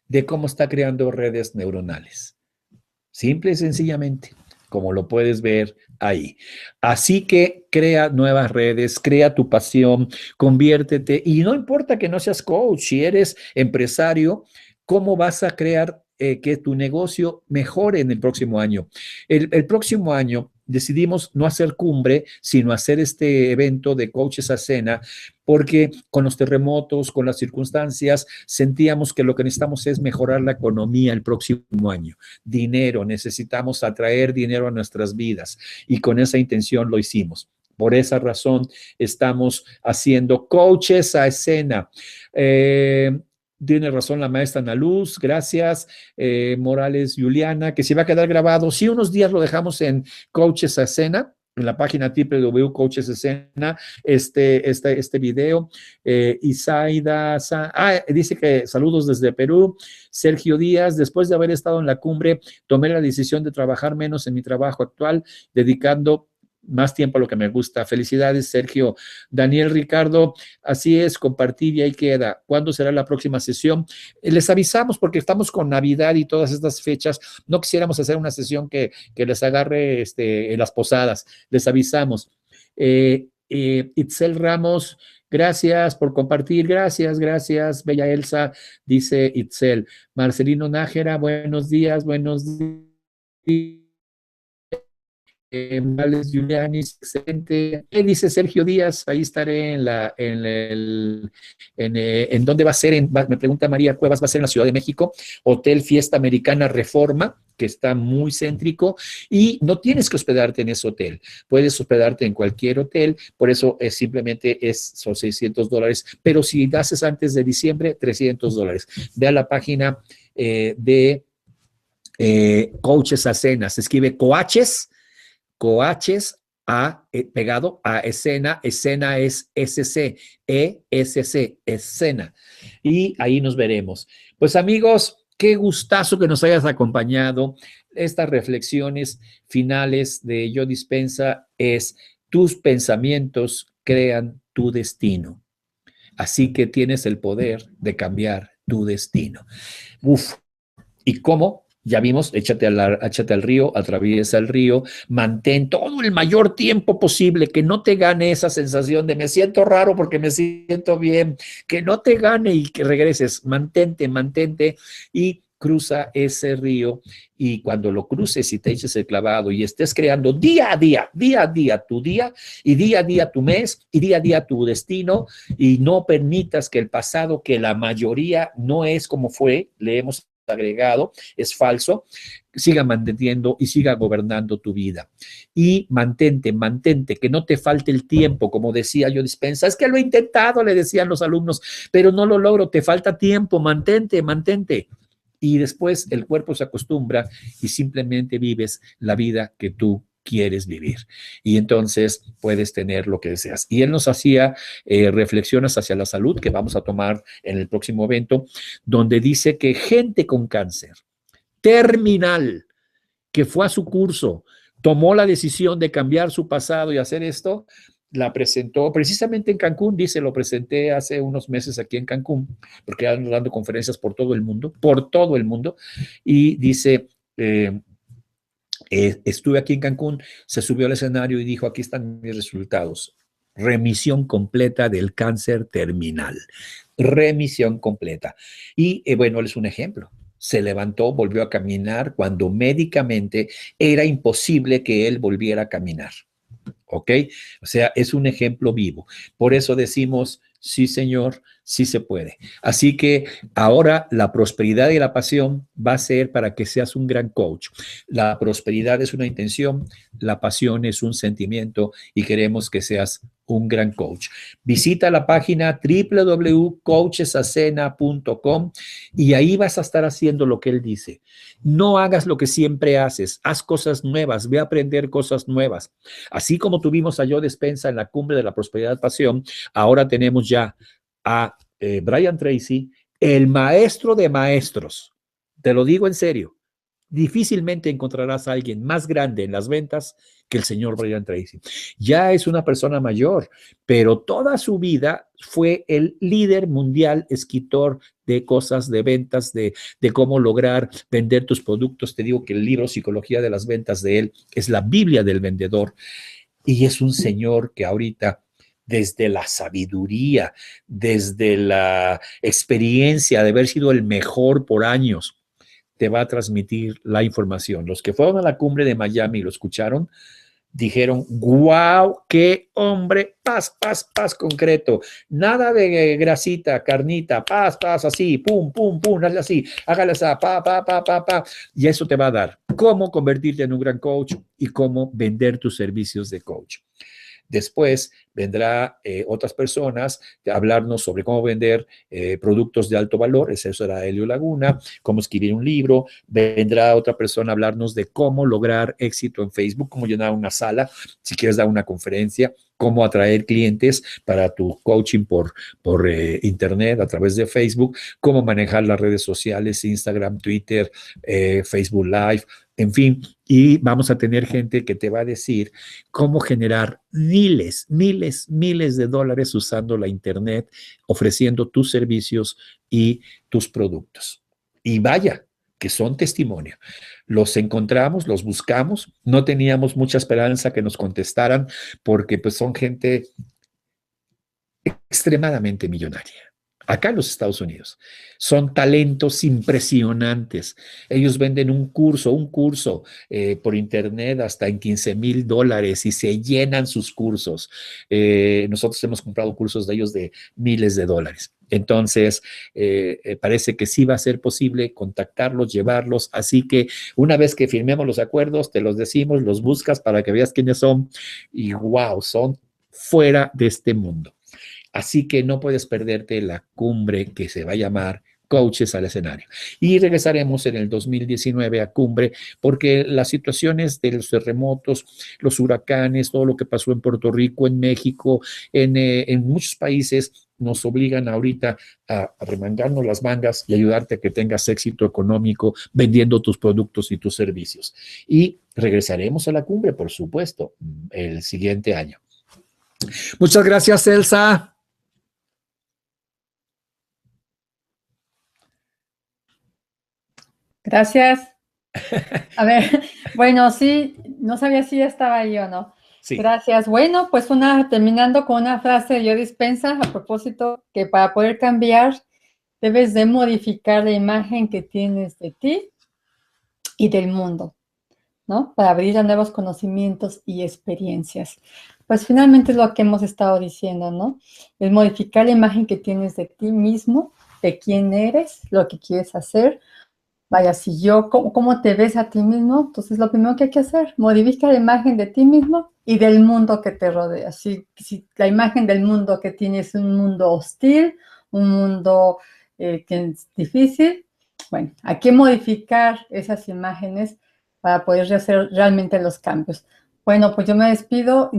de cómo está creando redes neuronales. Simple y sencillamente, como lo puedes ver ahí. Así que crea nuevas redes, crea tu pasión, conviértete, y no importa que no seas coach, si eres empresario, ¿cómo vas a crear que tu negocio mejore en el próximo año? El próximo año decidimos no hacer cumbre, sino hacer este evento de Coaches a Cena, porque con los terremotos, con las circunstancias, sentíamos que lo que necesitamos es mejorar la economía el próximo año. Dinero, necesitamos atraer dinero a nuestras vidas, y con esa intención lo hicimos. Por esa razón estamos haciendo Coaches a Escena. Tiene razón la maestra Ana Luz, gracias. Morales Juliana, que se va a quedar grabado. Sí, unos días lo dejamos en Coaches a Escena, en la página www.coaches a Escena, este video. Isaida, dice que saludos desde Perú. Sergio Díaz, después de haber estado en la cumbre, tomé la decisión de trabajar menos en mi trabajo actual, dedicando más tiempo a lo que me gusta. Felicidades, Sergio. Daniel Ricardo, así es, compartir y ahí queda. ¿Cuándo será la próxima sesión? Les avisamos porque estamos con Navidad y todas estas fechas. No quisiéramos hacer una sesión que les agarre en las posadas. Les avisamos. Itzel Ramos, gracias por compartir. Gracias, gracias. Bella Elsa, dice Itzel. Marcelino Nájera, buenos días, buenos días. Morales Julianis, excelente. Dice Sergio Díaz, ahí estaré en dónde va a ser, me pregunta María Cuevas, va a ser en la Ciudad de México, Hotel Fiesta Americana Reforma, que está muy céntrico, y no tienes que hospedarte en ese hotel, puedes hospedarte en cualquier hotel, por eso simplemente son $600, pero si haces antes de diciembre, $300. Ve a la página de Coaches a Cena, se escribe Coaches pegado a Escena, Escena es SC, ESC, Escena. Y ahí nos veremos. Pues amigos, qué gustazo que nos hayas acompañado. Estas reflexiones finales de Joe Dispenza es: tus pensamientos crean tu destino. Así que tienes el poder de cambiar tu destino. Uf, ¿y cómo? Ya vimos, échate al río, atraviesa el río, mantén todo el mayor tiempo posible, que no te gane esa sensación de me siento raro porque me siento bien, que no te gane y que regreses, mantente y cruza ese río, y cuando lo cruces y te eches el clavado y estés creando día a día tu día, y día a día tu mes, y día a día tu destino, y no permitas que el pasado, que la mayoría no es como fue, le hemos agregado, es falso, siga manteniendo y siga gobernando tu vida. Y mantente, que no te falte el tiempo, como decía Joe Dispenza, es que lo he intentado, le decían los alumnos, pero no lo logro, te falta tiempo, mantente. Y después el cuerpo se acostumbra y simplemente vives la vida que tú quieres vivir. Y entonces puedes tener lo que deseas. Y él nos hacía reflexiones hacia la salud, que vamos a tomar en el próximo evento, donde dice que gente con cáncer terminal que fue a su curso, tomó la decisión de cambiar su pasado y hacer esto, la presentó precisamente en Cancún, dice, lo presenté hace unos meses aquí en Cancún, porque ando dando conferencias por todo el mundo, y dice, estuve aquí en Cancún, se subió al escenario y dijo, aquí están mis resultados. Remisión completa del cáncer terminal. Remisión completa. Y bueno, él es un ejemplo. Se levantó, volvió a caminar cuando médicamente era imposible que él volviera a caminar. ¿Ok? O sea, es un ejemplo vivo. Por eso decimos, sí, señor, sí se puede. Así que ahora la prosperidad y la pasión va a ser para que seas un gran coach. La prosperidad es una intención, la pasión es un sentimiento y queremos que seas un gran coach. Visita la página www.coachesacena.com y ahí vas a estar haciendo lo que él dice. No hagas lo que siempre haces, haz cosas nuevas, ve a aprender cosas nuevas. Así como tuvimos a Joe Dispenza en la cumbre de la prosperidad pasión, ahora tenemos ya a Brian Tracy, el maestro de maestros. Te lo digo en serio. Difícilmente encontrarás a alguien más grande en las ventas que el señor Brian Tracy. Ya es una persona mayor, pero toda su vida fue el líder mundial escritor de cosas, de ventas, de cómo lograr vender tus productos. Te digo que el libro Psicología de las Ventas de él es la Biblia del vendedor, y es un señor que ahorita, desde la sabiduría, desde la experiencia de haber sido el mejor por años, te va a transmitir la información. Los que fueron a la cumbre de Miami y lo escucharon, dijeron, wow, qué hombre, paz, paz, paz concreto, nada de grasita, carnita, paz, paz, así, pum, pum, pum, hazle así, hágale así, pa, y eso te va a dar cómo convertirte en un gran coach y cómo vender tus servicios de coach. Después vendrá otras personas a hablarnos sobre cómo vender productos de alto valor, eso será Helio Laguna, cómo escribir un libro. Vendrá otra persona a hablarnos de cómo lograr éxito en Facebook, cómo llenar una sala, si quieres dar una conferencia, cómo atraer clientes para tu coaching por internet a través de Facebook, cómo manejar las redes sociales, Instagram, Twitter, Facebook Live, en fin, y vamos a tener gente que te va a decir cómo generar miles de dólares usando la internet, ofreciendo tus servicios y tus productos. Y vaya, que son testimonio. Los encontramos, los buscamos, no teníamos mucha esperanza que nos contestaran porque pues son gente extremadamente millonaria. Acá en los Estados Unidos. Son talentos impresionantes. Ellos venden un curso por internet hasta en $15,000 y se llenan sus cursos. Nosotros hemos comprado cursos de ellos de miles de dólares. Entonces, parece que sí va a ser posible contactarlos, llevarlos. Así que una vez que firmemos los acuerdos, te los decimos, los buscas para que veas quiénes son. Y wow, son fuera de este mundo. Así que no puedes perderte la cumbre que se va a llamar Coaches al Escenario. Y regresaremos en el 2019 a cumbre porque las situaciones de los terremotos, los huracanes, todo lo que pasó en Puerto Rico, en México, en muchos países nos obligan ahorita a remangarnos las mangas y ayudarte a que tengas éxito económico vendiendo tus productos y tus servicios. Y regresaremos a la cumbre, por supuesto, el siguiente año. Muchas gracias, Elsa. Gracias. A ver, bueno, sí, no sabía si ya estaba ahí o no. Sí. Gracias. Bueno, pues terminando con una frase de Joe Dispenza, a propósito, que para poder cambiar debes de modificar la imagen que tienes de ti y del mundo, ¿no? Para abrir a nuevos conocimientos y experiencias. Pues finalmente es lo que hemos estado diciendo, ¿no? Es modificar la imagen que tienes de ti mismo, de quién eres, lo que quieres hacer. Vaya, si ¿cómo te ves a ti mismo? Entonces lo primero que hay que hacer, modifica la imagen de ti mismo y del mundo que te rodea. Si la imagen del mundo que tienes es un mundo hostil, un mundo que es difícil, bueno, hay que modificar esas imágenes para poder hacer realmente los cambios. Bueno, pues yo me despido,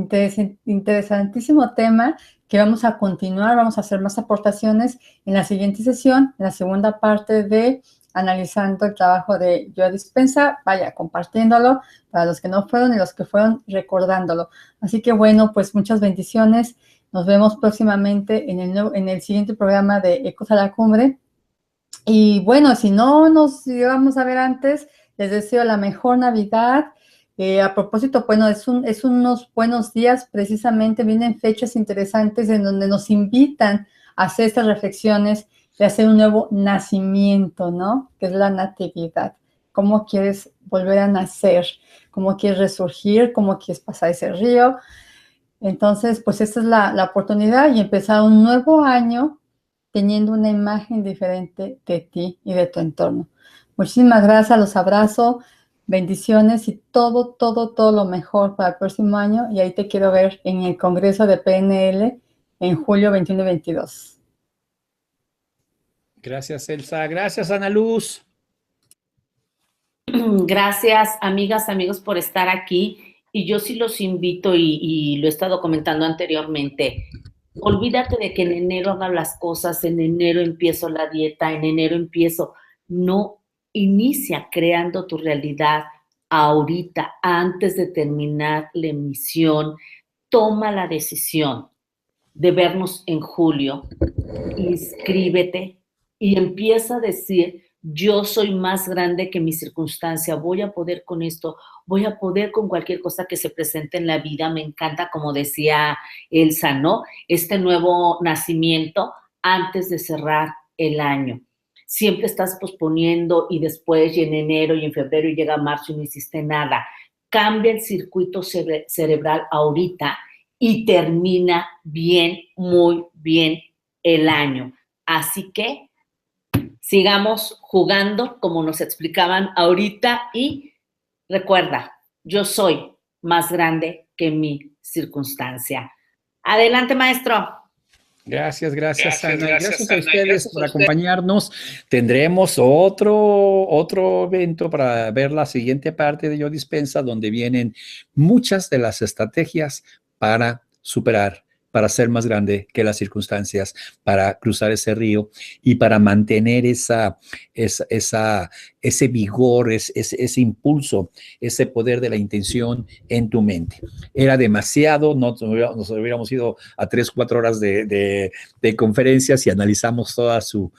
interesantísimo tema que vamos a continuar, vamos a hacer más aportaciones en la siguiente sesión, en la segunda parte de analizando el trabajo de Joe Dispenza, vaya, compartiéndolo para los que no fueron y los que fueron recordándolo. Así que bueno, pues muchas bendiciones. Nos vemos próximamente en el siguiente programa de Ecos a la Cumbre. Y bueno, si no nos íbamos a ver antes, les deseo la mejor Navidad. A propósito, bueno, es unos buenos días, precisamente vienen fechas interesantes en donde nos invitan a hacer estas reflexiones de hacer un nuevo nacimiento, ¿no? Que es la natividad. ¿Cómo quieres volver a nacer? ¿Cómo quieres resurgir? ¿Cómo quieres pasar ese río? Entonces, pues esta es la oportunidad y empezar un nuevo año teniendo una imagen diferente de ti y de tu entorno. Muchísimas gracias, los abrazo, bendiciones y todo lo mejor para el próximo año. Y ahí te quiero ver en el Congreso de PNL en julio 21 y 22. Gracias, Elsa. Gracias, Ana Luz. Gracias, amigas, amigos, por estar aquí. Y yo sí los invito, y lo he estado comentando anteriormente, olvídate de que en enero haga las cosas, en enero empiezo la dieta, en enero empiezo. No inicia creando tu realidad ahorita, antes de terminar la emisión. Toma la decisión de vernos en julio, inscríbete y empieza a decir: yo soy más grande que mi circunstancia, voy a poder con esto, voy a poder con cualquier cosa que se presente en la vida. Me encanta, como decía Elsa, ¿no? Este nuevo nacimiento antes de cerrar el año. Siempre estás posponiendo y después, y en enero y en febrero y llega marzo y no hiciste nada. Cambia el circuito cerebral ahorita y termina bien, muy bien el año. Así que sigamos jugando como nos explicaban ahorita y recuerda, yo soy más grande que mi circunstancia. Adelante, maestro. Gracias, Ana. Gracias a ustedes por acompañarnos. Tendremos otro evento para ver la siguiente parte de Yo Dispensa, donde vienen muchas de las estrategias para superar, para ser más grande que las circunstancias, para cruzar ese río y para mantener ese vigor, ese impulso, ese poder de la intención en tu mente. Era demasiado, nos hubiéramos ido a 3-4 horas de conferencias y analizamos toda su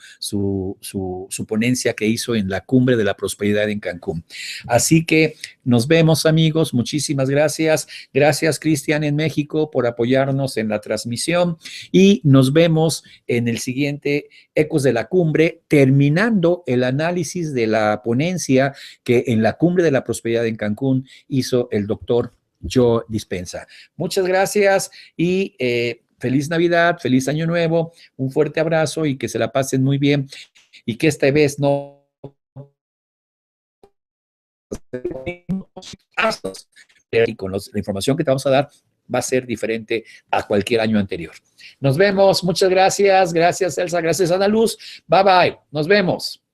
ponencia que hizo en la Cumbre de la Prosperidad en Cancún. Así que nos vemos, amigos. Muchísimas gracias. Gracias, Cristian, en México, por apoyarnos en la transmisión, y nos vemos en el siguiente Ecos de la Cumbre, terminando el análisis de la ponencia que en la Cumbre de la Prosperidad en Cancún hizo el doctor Joe Dispensa. Muchas gracias y feliz Navidad, feliz Año Nuevo, un fuerte abrazo y que se la pasen muy bien y que esta vez no y con la información que te vamos a dar va a ser diferente a cualquier año anterior. Nos vemos, muchas gracias, gracias Elsa, gracias Ana Luz, bye bye, nos vemos.